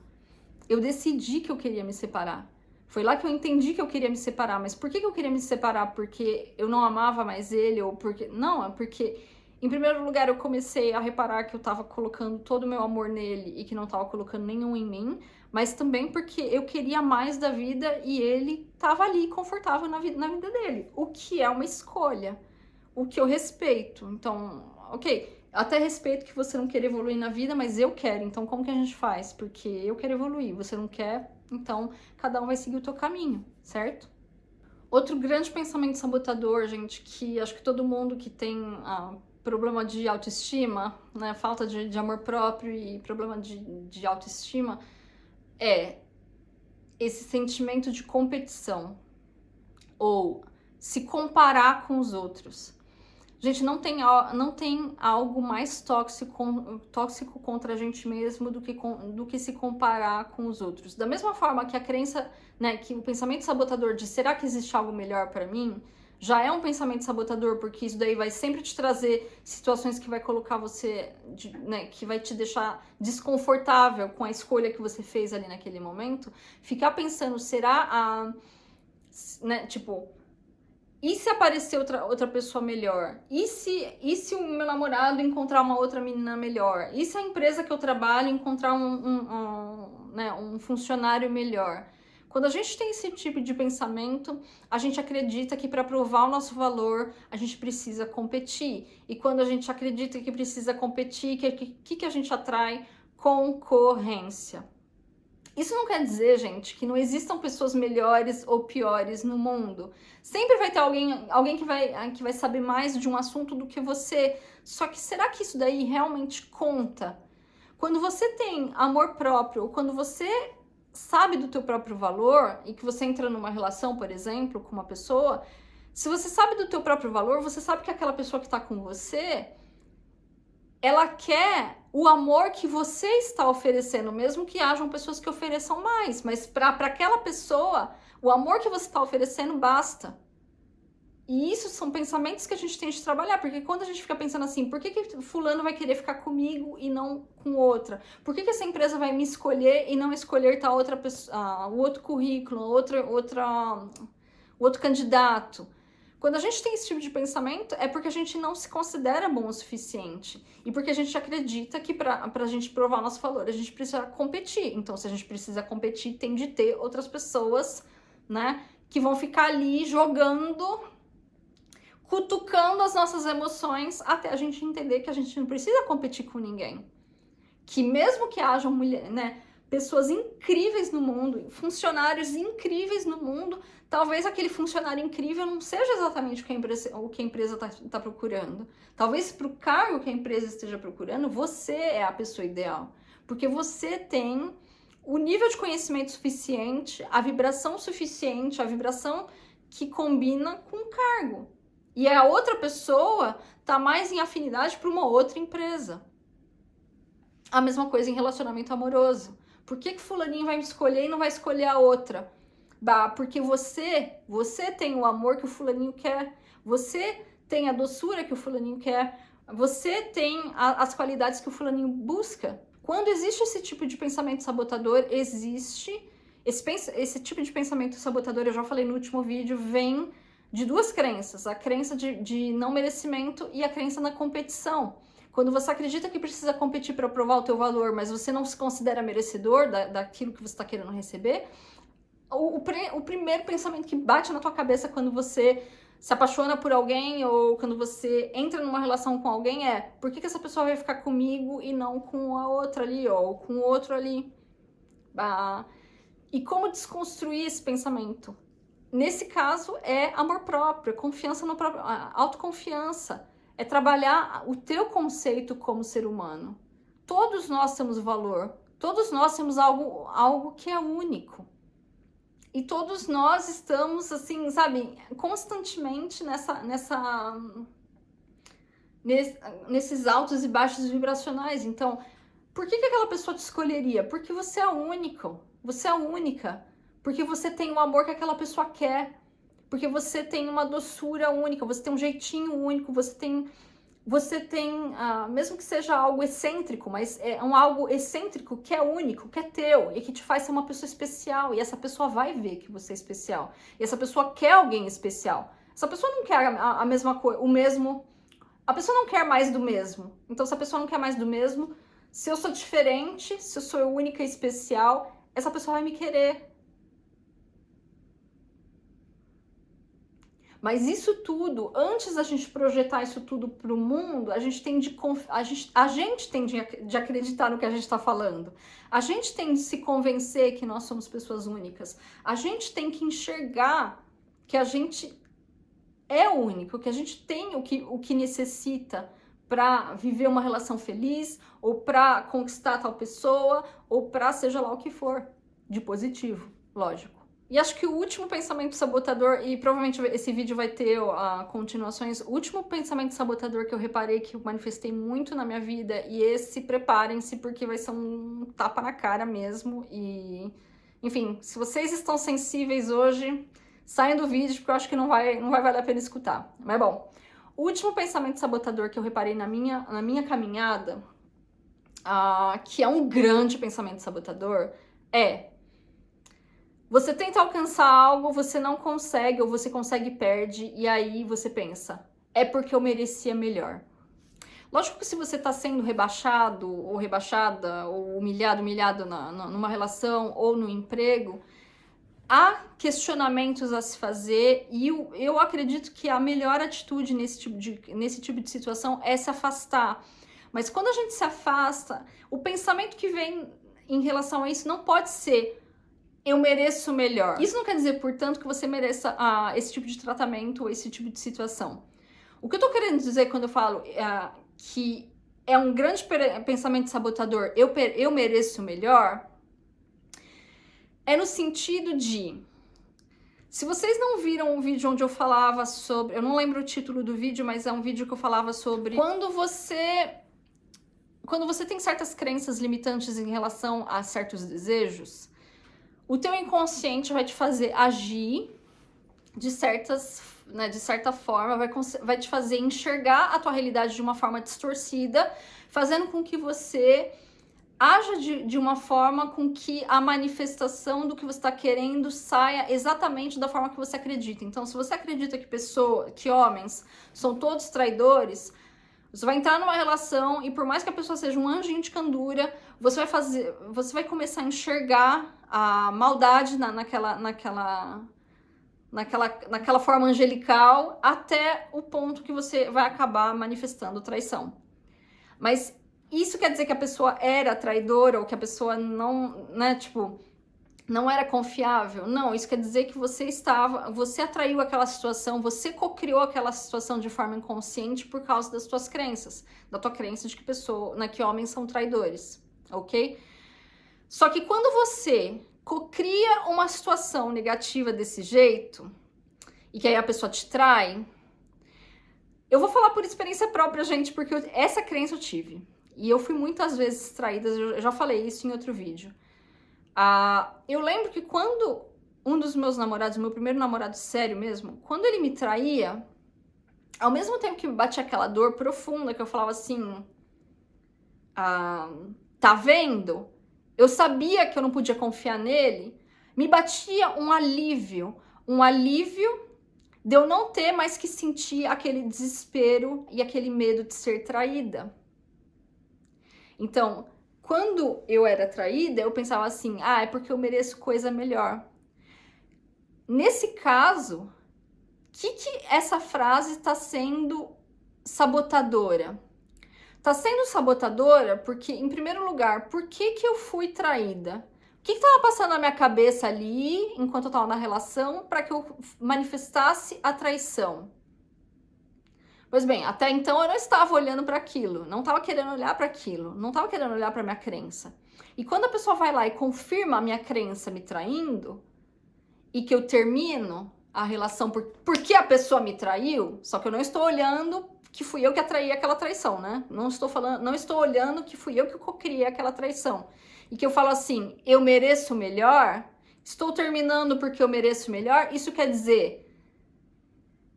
eu decidi que eu queria me separar. Foi lá que eu entendi que eu queria me separar. Mas por que eu queria me separar? Porque eu não amava mais ele? Ou porque... Não, é porque, em primeiro lugar, eu comecei a reparar que eu tava colocando todo o meu amor nele e que não tava colocando nenhum em mim. Mas também porque eu queria mais da vida e ele tava ali, confortável na vida dele. O que é uma escolha. O que eu respeito. Então, ok, até respeito que você não quer evoluir na vida, mas eu quero. Então, como que a gente faz? Porque eu quero evoluir, você não quer, então cada um vai seguir o teu caminho, certo? Outro grande pensamento sabotador, gente, que acho que todo mundo que tem problema de autoestima, né, falta de amor próprio e problema de autoestima, é esse sentimento de competição ou se comparar com os outros. Gente, não tem algo mais tóxico contra a gente mesmo do que se comparar com os outros. Da mesma forma que a crença, né, que o pensamento sabotador de será que existe algo melhor para mim, já é um pensamento sabotador, porque isso daí vai sempre te trazer situações que vai colocar você, né, que vai te deixar desconfortável com a escolha que você fez ali naquele momento. Ficar pensando, será né, tipo... E se aparecer outra pessoa melhor? E se o meu namorado encontrar uma outra menina melhor? E se a empresa que eu trabalho encontrar um funcionário melhor? Quando a gente tem esse tipo de pensamento, a gente acredita que para provar o nosso valor, a gente precisa competir. E quando a gente acredita que precisa competir, o que a gente atrai? Concorrência. Isso não quer dizer, gente, que não existam pessoas melhores ou piores no mundo. Sempre vai ter alguém que vai saber mais de um assunto do que você. Só que será que isso daí realmente conta? Quando você tem amor próprio, ou quando você sabe do teu próprio valor e que você entra numa relação, por exemplo, com uma pessoa, se você sabe do teu próprio valor, você sabe que aquela pessoa que está com você, ela quer o amor que você está oferecendo, mesmo que hajam pessoas que ofereçam mais, mas para aquela pessoa, o amor que você está oferecendo basta. E isso são pensamentos que a gente tem de trabalhar, porque quando a gente fica pensando assim, por que fulano vai querer ficar comigo e não com outra? Por que essa empresa vai me escolher e não escolher tal outra pessoa, o outro currículo, o outro candidato? Quando a gente tem esse tipo de pensamento, é porque a gente não se considera bom o suficiente. E porque a gente acredita que pra gente provar o nosso valor, a gente precisa competir. Então, se a gente precisa competir, tem de ter outras pessoas, né, que vão ficar ali jogando, cutucando as nossas emoções, até a gente entender que a gente não precisa competir com ninguém. Que mesmo que hajam mulheres, né, pessoas incríveis no mundo, funcionários incríveis no mundo, talvez aquele funcionário incrível não seja exatamente o que a empresa está procurando. Talvez para o cargo que a empresa esteja procurando, você é a pessoa ideal. Porque você tem o nível de conhecimento suficiente, a vibração suficiente, a vibração que combina com o cargo. E a outra pessoa tá mais em afinidade para uma outra empresa. A mesma coisa em relacionamento amoroso. Por que fulaninho vai me escolher e não vai escolher a outra? Bah, porque você tem o amor que o fulaninho quer. Você tem a doçura que o fulaninho quer. Você tem as qualidades que o fulaninho busca. Quando existe esse tipo de pensamento sabotador, existe... Esse tipo de pensamento sabotador, eu já falei no último vídeo, vem de duas crenças. A crença de não merecimento e a crença na competição. Quando você acredita que precisa competir para provar o teu valor, mas você não se considera merecedor daquilo que você está querendo receber, o primeiro pensamento que bate na tua cabeça quando você se apaixona por alguém ou quando você entra numa relação com alguém é: por que essa pessoa vai ficar comigo e não com a outra ali, ou com o outro ali? E como desconstruir esse pensamento? Nesse caso é amor próprio, confiança no próprio, autoconfiança. É trabalhar o teu conceito como ser humano. Todos nós temos valor, todos nós temos algo que é único. E todos nós estamos, assim, sabe, constantemente nesses altos e baixos vibracionais. Então, por que aquela pessoa te escolheria? Porque você é único, você é única. Porque você tem o amor que aquela pessoa quer. Porque você tem uma doçura única, você tem um jeitinho único, você tem mesmo que seja algo excêntrico, mas é algo excêntrico que é único, que é teu e que te faz ser uma pessoa especial. E essa pessoa vai ver que você é especial. E essa pessoa quer alguém especial. Essa pessoa não quer a mesma coisa, o mesmo. A pessoa não quer mais do mesmo. Então, se a pessoa não quer mais do mesmo, se eu sou diferente, se eu sou única e especial, essa pessoa vai me querer. Mas isso tudo, antes da gente projetar isso tudo para o mundo, a gente tem de acreditar no que a gente está falando. A gente tem de se convencer que nós somos pessoas únicas. A gente tem que enxergar que a gente é único, que a gente tem o que necessita para viver uma relação feliz, ou para conquistar tal pessoa, ou para seja lá o que for, de positivo, lógico. E acho que o último pensamento sabotador, e provavelmente esse vídeo vai ter continuações, o último pensamento sabotador que eu reparei que eu manifestei muito na minha vida, e esse, preparem-se, porque vai ser um tapa na cara mesmo, e... Enfim, se vocês estão sensíveis hoje, saiam do vídeo, porque eu acho que não vai valer a pena escutar. Mas bom, o último pensamento sabotador que eu reparei na minha caminhada, que é um grande pensamento sabotador, é: você tenta alcançar algo, você não consegue, ou você consegue e perde, e aí você pensa: é porque eu merecia melhor. Lógico que se você está sendo rebaixado, ou rebaixada, ou humilhado numa relação, ou no emprego, há questionamentos a se fazer, e eu acredito que a melhor atitude nesse tipo de situação é se afastar. Mas quando a gente se afasta, o pensamento que vem em relação a isso não pode ser: eu mereço melhor. Isso não quer dizer, portanto, que você mereça esse tipo de tratamento ou esse tipo de situação. O que eu tô querendo dizer quando eu falo que é um grande pensamento sabotador, eu mereço melhor, é no sentido de... Se vocês não viram o vídeo onde eu falava sobre... Eu não lembro o título do vídeo, mas é um vídeo que eu falava sobre... Quando você tem certas crenças limitantes em relação a certos desejos, o teu inconsciente vai te fazer agir de certa forma, vai te fazer enxergar a tua realidade de uma forma distorcida, fazendo com que você haja de uma forma com que a manifestação do que você está querendo saia exatamente da forma que você acredita. Então, se você acredita que homens são todos traidores, você vai entrar numa relação e, por mais que a pessoa seja um anjinho de candura, você vai começar a enxergar a maldade naquela forma angelical, até o ponto que você vai acabar manifestando traição. Mas isso quer dizer que a pessoa era traidora, ou que a pessoa não era confiável? Não, isso quer dizer que você atraiu aquela situação, você cocriou aquela situação de forma inconsciente por causa das suas crenças, da tua crença de que homens são traidores, ok? Só que quando você cocria uma situação negativa desse jeito, e que aí a pessoa te trai, Eu vou falar por experiência própria, gente, porque essa crença eu tive. E eu fui muitas vezes traída, eu já falei isso em outro vídeo. Eu lembro que quando um dos meus namorados, meu primeiro namorado sério mesmo, quando ele me traía, ao mesmo tempo que me batia aquela dor profunda, que eu falava assim, tá vendo? Eu sabia que eu não podia confiar nele, me batia um alívio de eu não ter mais que sentir aquele desespero e aquele medo de ser traída. Então, quando eu era traída, eu pensava assim, é porque eu mereço coisa melhor. Nesse caso, que essa frase está sendo sabotadora? Está sendo sabotadora porque, em primeiro lugar, por que eu fui traída? O que estava passando na minha cabeça ali, enquanto eu estava na relação, para que eu manifestasse a traição? Pois bem, até então eu não estava olhando para aquilo, não estava querendo olhar para aquilo, não estava querendo olhar para minha crença. E quando a pessoa vai lá e confirma a minha crença me traindo, e que eu termino a relação porque a pessoa me traiu, só que eu não estou olhando que fui eu que atraí aquela traição, né? Não estou olhando que fui eu que criei aquela traição. E que eu falo assim, eu mereço melhor, estou terminando porque eu mereço melhor, isso quer dizer,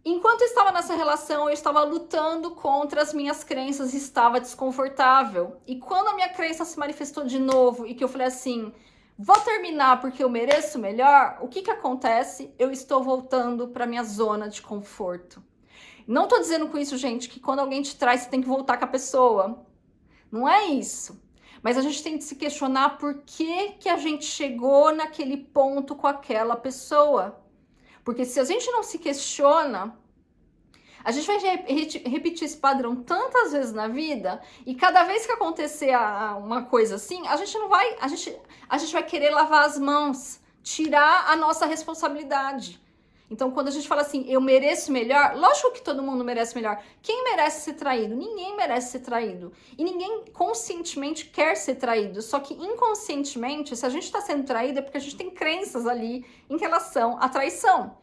enquanto eu estava nessa relação, eu estava lutando contra as minhas crenças e estava desconfortável. E quando a minha crença se manifestou de novo e que eu falei assim, vou terminar porque eu mereço melhor, o que acontece? Eu estou voltando para minha zona de conforto. Não tô dizendo com isso, gente, que quando alguém te traz, você tem que voltar com a pessoa. Não é isso. Mas a gente tem que se questionar por que a gente chegou naquele ponto com aquela pessoa. Porque se a gente não se questiona, a gente vai repetir esse padrão tantas vezes na vida, e cada vez que acontecer uma coisa assim, a gente vai querer lavar as mãos, tirar a nossa responsabilidade. Então, quando a gente fala assim, eu mereço melhor, lógico que todo mundo merece melhor. Quem merece ser traído? Ninguém merece ser traído. E ninguém conscientemente quer ser traído. Só que inconscientemente, se a gente está sendo traído, é porque a gente tem crenças ali em relação à traição.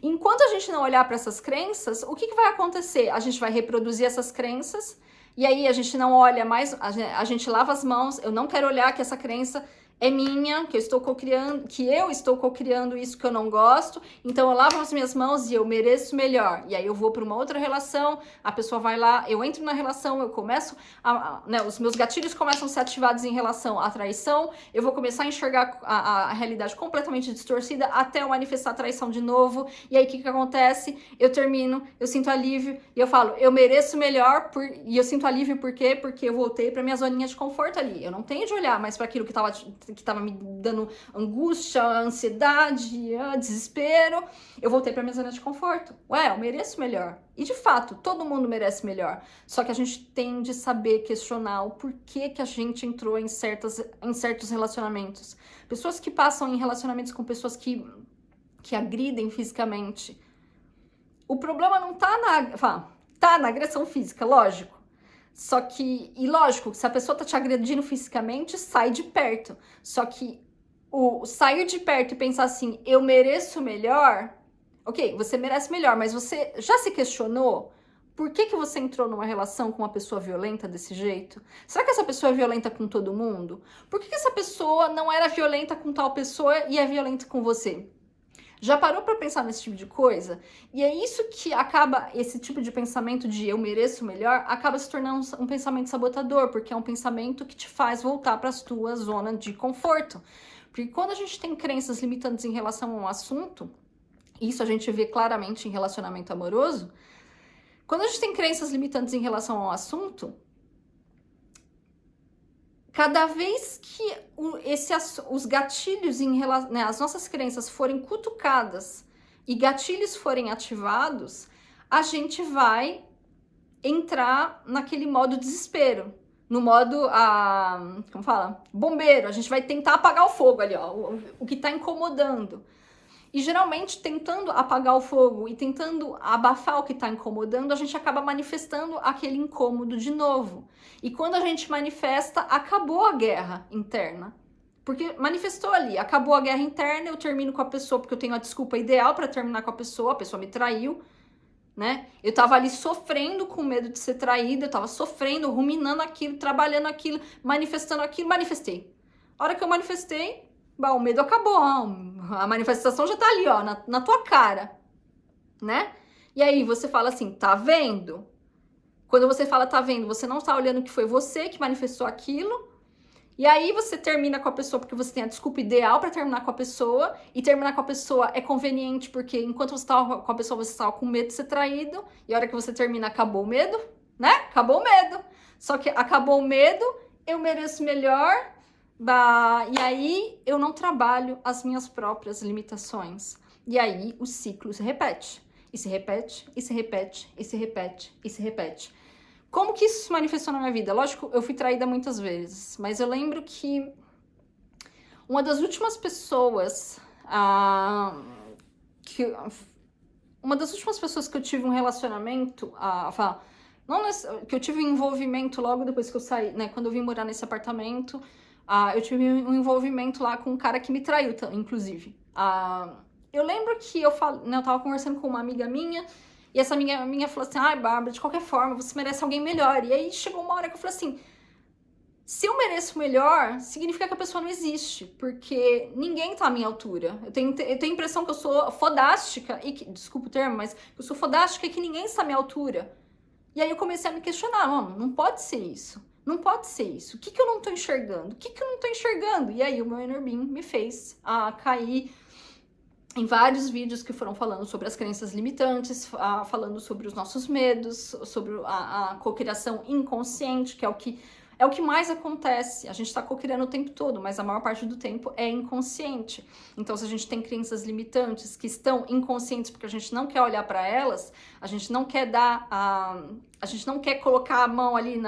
Enquanto a gente não olhar para essas crenças, o que vai acontecer? A gente vai reproduzir essas crenças, e aí a gente não olha mais, a gente lava as mãos, eu não quero olhar que essa crença é minha, que eu estou cocriando isso que eu não gosto, então eu lavo as minhas mãos e eu mereço melhor. E aí eu vou para uma outra relação, a pessoa vai lá, eu entro na relação, eu começo, os meus gatilhos começam a ser ativados em relação à traição, eu vou começar a enxergar a realidade completamente distorcida até eu manifestar a traição de novo, e aí o que acontece? Eu termino, eu sinto alívio, e eu falo, eu mereço melhor, e eu sinto alívio por quê? Porque eu voltei para minha zoninha de conforto ali, eu não tenho de olhar mais para aquilo que estava me dando angústia, ansiedade, desespero, eu voltei para minha zona de conforto. Eu mereço melhor. E de fato, todo mundo merece melhor. Só que a gente tem de saber questionar o porquê que a gente entrou em certos relacionamentos. Pessoas que passam em relacionamentos com pessoas que agridem fisicamente. O problema não tá na agressão física, lógico. Só que, e lógico, se a pessoa tá te agredindo fisicamente, sai de perto. Só que o sair de perto e pensar assim, eu mereço melhor, ok, você merece melhor, mas você já se questionou por que você entrou numa relação com uma pessoa violenta desse jeito? Será que essa pessoa é violenta com todo mundo? Por que essa pessoa não era violenta com tal pessoa e é violenta com você? Já parou para pensar nesse tipo de coisa? E é isso que acaba, esse tipo de pensamento de eu mereço melhor, acaba se tornando um pensamento sabotador, porque é um pensamento que te faz voltar para a tua zona de conforto. Porque quando a gente tem crenças limitantes em relação a um assunto, isso a gente vê claramente em relacionamento amoroso, quando a gente tem crenças limitantes em relação a um assunto, cada vez que os gatilhos, as nossas crenças forem cutucadas e gatilhos forem ativados, a gente vai entrar naquele modo desespero, no modo, como fala? Bombeiro. A gente vai tentar apagar o fogo ali, o que está incomodando. E geralmente, tentando apagar o fogo e tentando abafar o que está incomodando, a gente acaba manifestando aquele incômodo de novo. E quando a gente manifesta, acabou a guerra interna. Porque manifestou ali, acabou a guerra interna, eu termino com a pessoa porque eu tenho a desculpa ideal para terminar com a pessoa me traiu. né? Eu tava ali sofrendo com medo de ser traída, eu tava sofrendo, ruminando aquilo, trabalhando aquilo, manifestando aquilo, manifestei. A hora que eu manifestei, bom, o medo acabou, a manifestação já tá ali, ó, na tua cara, né? E aí você fala assim, tá vendo? Quando você fala tá vendo, você não tá olhando que foi você que manifestou aquilo. E aí você termina com a pessoa porque você tem a desculpa ideal para terminar com a pessoa, e terminar com a pessoa é conveniente porque enquanto você estava com a pessoa você estava com medo de ser traído, e a hora que você termina acabou o medo, né? Acabou o medo. Só que acabou o medo, eu mereço melhor, e aí eu não trabalho as minhas próprias limitações. E aí o ciclo se repete. E se repete, e se repete, e se repete, e se repete. Como que isso se manifestou na minha vida? Lógico, eu fui traída muitas vezes, mas eu lembro que uma das últimas pessoas que eu tive um relacionamento, que eu tive um envolvimento logo depois que eu saí, né? Quando eu vim morar nesse apartamento, eu tive um envolvimento lá com um cara que me traiu, inclusive. Eu lembro que eu tava conversando com uma amiga minha, e essa amiga minha falou assim, ai, Bárbara, de qualquer forma, você merece alguém melhor. E aí chegou uma hora que eu falei assim, se eu mereço melhor, significa que a pessoa não existe, porque ninguém tá à minha altura. Eu tenho a impressão que eu sou fodástica, desculpa o termo, mas eu sou fodástica e que ninguém está à minha altura. E aí eu comecei a me questionar, não pode ser isso. Não pode ser isso. O que eu não tô enxergando? O que eu não tô enxergando? E aí o meu inner being me fez cair em vários vídeos que foram falando sobre as crenças limitantes, falando sobre os nossos medos, sobre a cocriação inconsciente, que é o que mais acontece. A gente está cocriando o tempo todo, mas a maior parte do tempo é inconsciente. Então, se a gente tem crenças limitantes que estão inconscientes porque a gente não quer olhar para elas, a gente não quer a gente não quer colocar a mão ali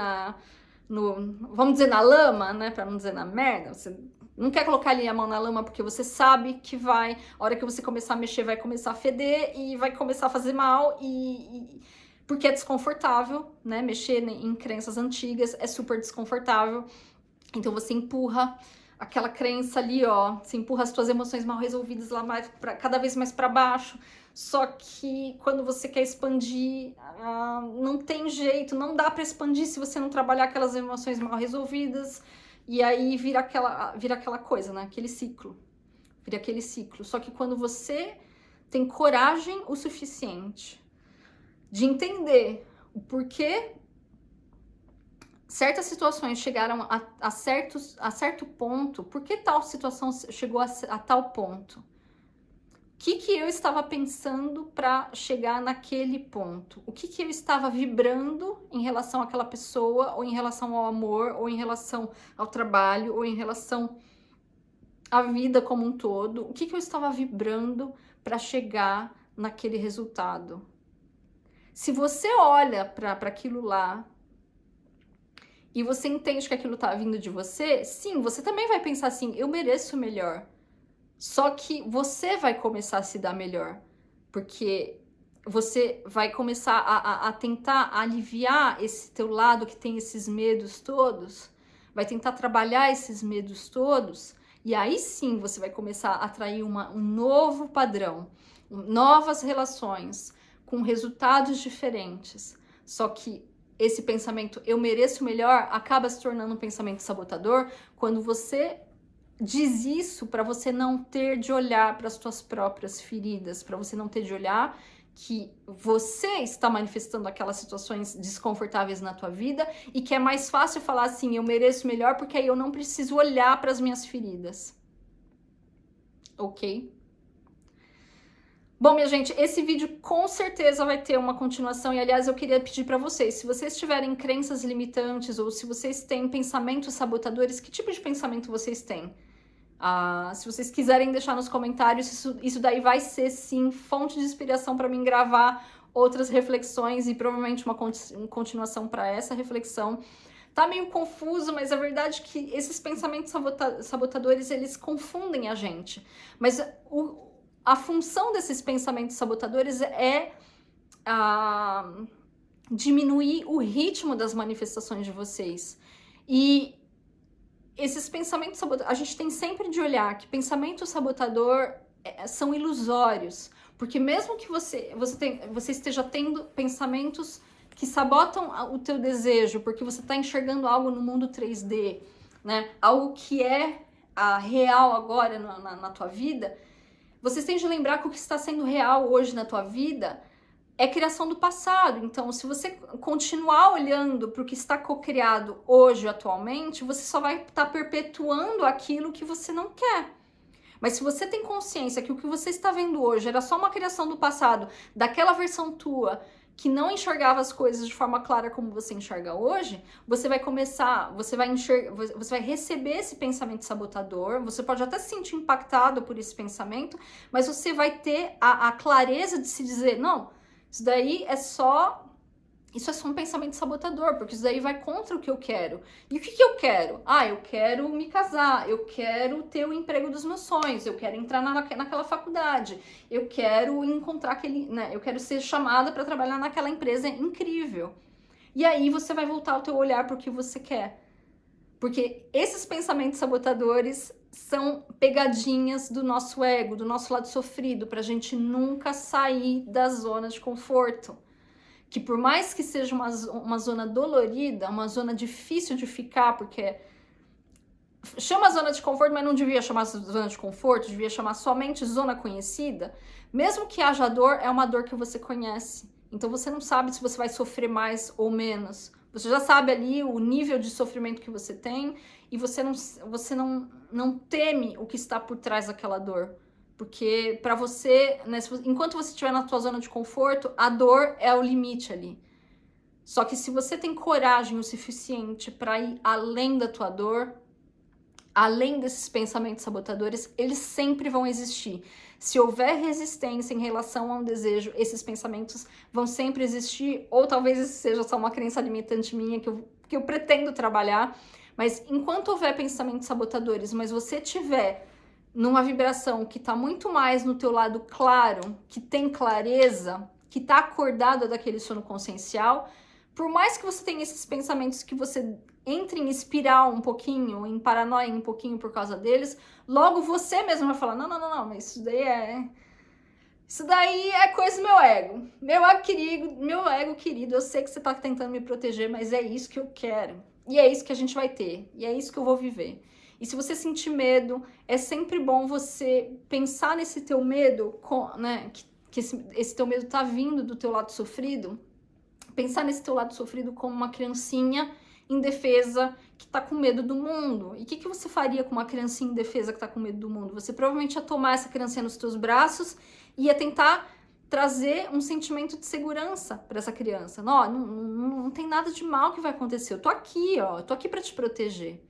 vamos dizer, na lama, né, para não dizer na merda. Você não quer colocar ali a mão na lama porque você sabe que a hora que você começar a mexer, vai começar a feder e vai começar a fazer mal, porque é desconfortável, né? Mexer em crenças antigas é super desconfortável. Então você empurra aquela crença ali, ó, você empurra as suas emoções mal resolvidas lá cada vez mais para baixo. Só que quando você quer expandir, não tem jeito, não dá para expandir se você não trabalhar aquelas emoções mal resolvidas. E aí vira aquela coisa, né? Aquele ciclo. Vira aquele ciclo. Só que quando você tem coragem o suficiente de entender o porquê certas situações chegaram a certo ponto, por que tal situação chegou a tal ponto? O que eu estava pensando para chegar naquele ponto? O que eu estava vibrando em relação àquela pessoa, ou em relação ao amor, ou em relação ao trabalho, ou em relação à vida como um todo? O que eu estava vibrando para chegar naquele resultado? Se você olha para aquilo lá e você entende que aquilo está vindo de você, sim, você também vai pensar assim, eu mereço melhor. Só que você vai começar a se dar melhor, porque você vai começar a tentar aliviar esse teu lado que tem esses medos todos, vai tentar trabalhar esses medos todos, e aí sim você vai começar a atrair um novo padrão, novas relações, com resultados diferentes. Só que esse pensamento, eu mereço melhor, acaba se tornando um pensamento sabotador quando você diz isso para você não ter de olhar para as suas próprias feridas, para você não ter de olhar que você está manifestando aquelas situações desconfortáveis na tua vida e que é mais fácil falar assim, eu mereço melhor porque aí eu não preciso olhar para as minhas feridas. Ok? Bom, minha gente, esse vídeo com certeza vai ter uma continuação e, aliás, eu queria pedir para vocês, se vocês tiverem crenças limitantes ou se vocês têm pensamentos sabotadores, que tipo de pensamento vocês têm? Se vocês quiserem deixar nos comentários, isso daí vai ser, sim, fonte de inspiração para mim gravar outras reflexões e provavelmente uma continuação para essa reflexão. Tá meio confuso, mas a verdade é que esses pensamentos sabotadores, eles confundem a gente. Mas a função desses pensamentos sabotadores é diminuir o ritmo das manifestações de vocês. E esses pensamentos sabotadores, a gente tem sempre de olhar que pensamento sabotador são ilusórios, Porque mesmo que você esteja tendo pensamentos que sabotam o teu desejo, porque você está enxergando algo no mundo 3D, né? Algo que é real agora na tua vida, vocês têm de lembrar que o que está sendo real hoje na tua vida é criação do passado. Então, se você continuar olhando para o que está cocriado hoje, atualmente, você só vai estar perpetuando aquilo que você não quer. Mas se você tem consciência que o que você está vendo hoje era só uma criação do passado, daquela versão tua que não enxergava as coisas de forma clara como você enxerga hoje, você vai começar, você vai receber esse pensamento sabotador, você pode até se sentir impactado por esse pensamento, mas você vai ter a clareza de se dizer, não, isso é só um pensamento sabotador, porque isso daí vai contra o que eu quero. E o que eu quero? Eu quero me casar, eu quero ter o emprego dos meus sonhos, eu quero entrar naquela faculdade, eu quero encontrar eu quero ser chamada para trabalhar naquela empresa incrível. E aí você vai voltar o teu olhar para o que você quer. Porque esses pensamentos sabotadores são pegadinhas do nosso ego, do nosso lado sofrido, pra gente nunca sair da zona de conforto. Que por mais que seja uma zona dolorida, uma zona difícil de ficar, porque chama zona de conforto, mas não devia chamar zona de conforto, devia chamar somente zona conhecida. Mesmo que haja dor, é uma dor que você conhece. Então você não sabe se você vai sofrer mais ou menos. Você já sabe ali o nível de sofrimento que você tem e você não teme o que está por trás daquela dor. Porque para você, né, enquanto você estiver na tua zona de conforto, a dor é o limite ali. Só que se você tem coragem o suficiente para ir além da tua dor, além desses pensamentos sabotadores, eles sempre vão existir. Se houver resistência em relação a um desejo, esses pensamentos vão sempre existir, ou talvez isso seja só uma crença limitante minha que eu pretendo trabalhar, mas enquanto houver pensamentos sabotadores, mas você tiver numa vibração que tá muito mais no teu lado claro, que tem clareza, que tá acordada daquele sono consciencial, por mais que você tenha esses pensamentos que você entre em espiral um pouquinho, em paranoia um pouquinho por causa deles, logo você mesmo vai falar, não, mas isso daí é coisa do meu ego. Meu ego querido, eu sei que você tá tentando me proteger, mas é isso que eu quero. E é isso que a gente vai ter. E é isso que eu vou viver. E se você sentir medo, é sempre bom você pensar nesse teu medo, né? Que esse teu medo tá vindo do teu lado sofrido. Pensar nesse teu lado sofrido como uma criancinha indefesa que tá com medo do mundo. E o que você faria com uma criancinha indefesa que tá com medo do mundo? Você provavelmente ia tomar essa criancinha nos teus braços e ia tentar trazer um sentimento de segurança para essa criança. Não tem nada de mal que vai acontecer. Eu tô aqui, ó. Eu tô aqui para te proteger.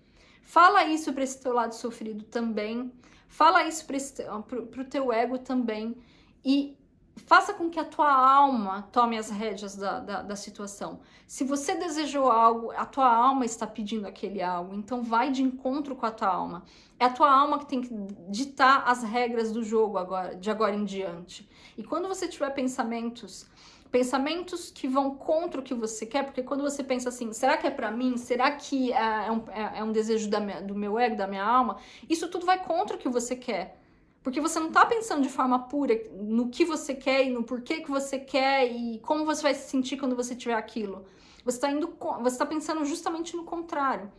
Fala isso para esse teu lado sofrido também. Fala isso pro teu ego também. E faça com que a tua alma tome as rédeas da situação. Se você desejou algo, a tua alma está pedindo aquele algo. Então vai de encontro com a tua alma. É a tua alma que tem que ditar as regras do jogo de agora em diante. E quando você tiver pensamentos que vão contra o que você quer, porque quando você pensa assim, será que é pra mim? Será que é um desejo do meu ego, da minha alma? Isso tudo vai contra o que você quer. Porque você não tá pensando de forma pura no que você quer e no porquê que você quer e como você vai se sentir quando você tiver aquilo. Você tá pensando justamente no contrário.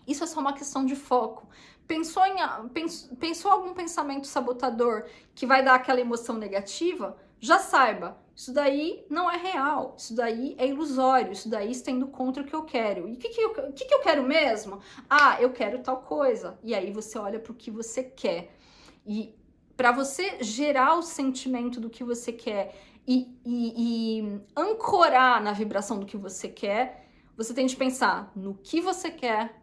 Isso é só uma questão de foco. Pensou algum pensamento sabotador que vai dar aquela emoção negativa? Já saiba, isso daí não é real, isso daí é ilusório, isso daí está indo contra o que eu quero. E o que eu quero mesmo? Eu quero tal coisa. E aí você olha para o que você quer. E para você gerar o sentimento do que você quer e ancorar na vibração do que você quer, você tem de pensar no que você quer,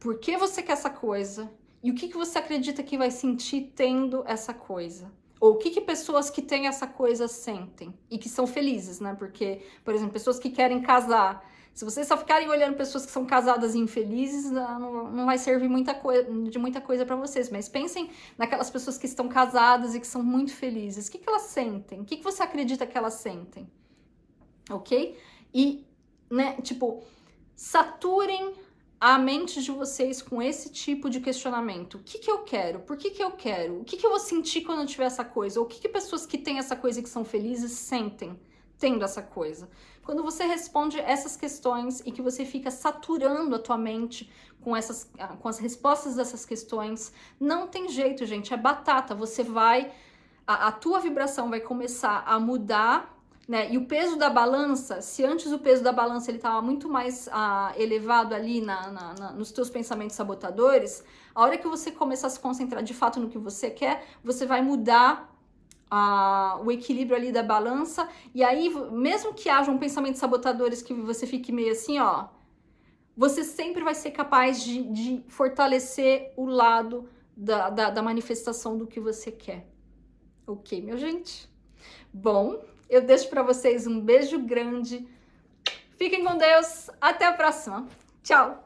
por que você quer essa coisa e o que você acredita que vai sentir tendo essa coisa. Ou o que pessoas que têm essa coisa sentem e que são felizes, né? Porque, por exemplo, pessoas que querem casar, se vocês só ficarem olhando pessoas que são casadas e infelizes, não vai servir de muita coisa para vocês. Mas pensem naquelas pessoas que estão casadas e que são muito felizes. O que elas sentem? O que você acredita que elas sentem? Ok? E, né, tipo, saturem a mente de vocês com esse tipo de questionamento. O que que eu quero? Por que que eu quero? O que que eu vou sentir quando eu tiver essa coisa? Ou o que que pessoas que têm essa coisa e que são felizes sentem tendo essa coisa? Quando você responde essas questões e que você fica saturando a tua mente com as respostas dessas questões, não tem jeito, gente, é batata. Você vai, a tua vibração vai começar a mudar, né? E o peso da balança, se antes o peso da balança ele estava muito mais elevado ali nos teus pensamentos sabotadores, a hora que você começar a se concentrar de fato no que você quer, você vai mudar o equilíbrio ali da balança, e aí, mesmo que hajam pensamentos sabotadores que você fique meio assim, ó, você sempre vai ser capaz de fortalecer o lado da manifestação do que você quer. Ok, minha gente? Bom, eu deixo para vocês um beijo grande. Fiquem com Deus. Até a próxima. Tchau!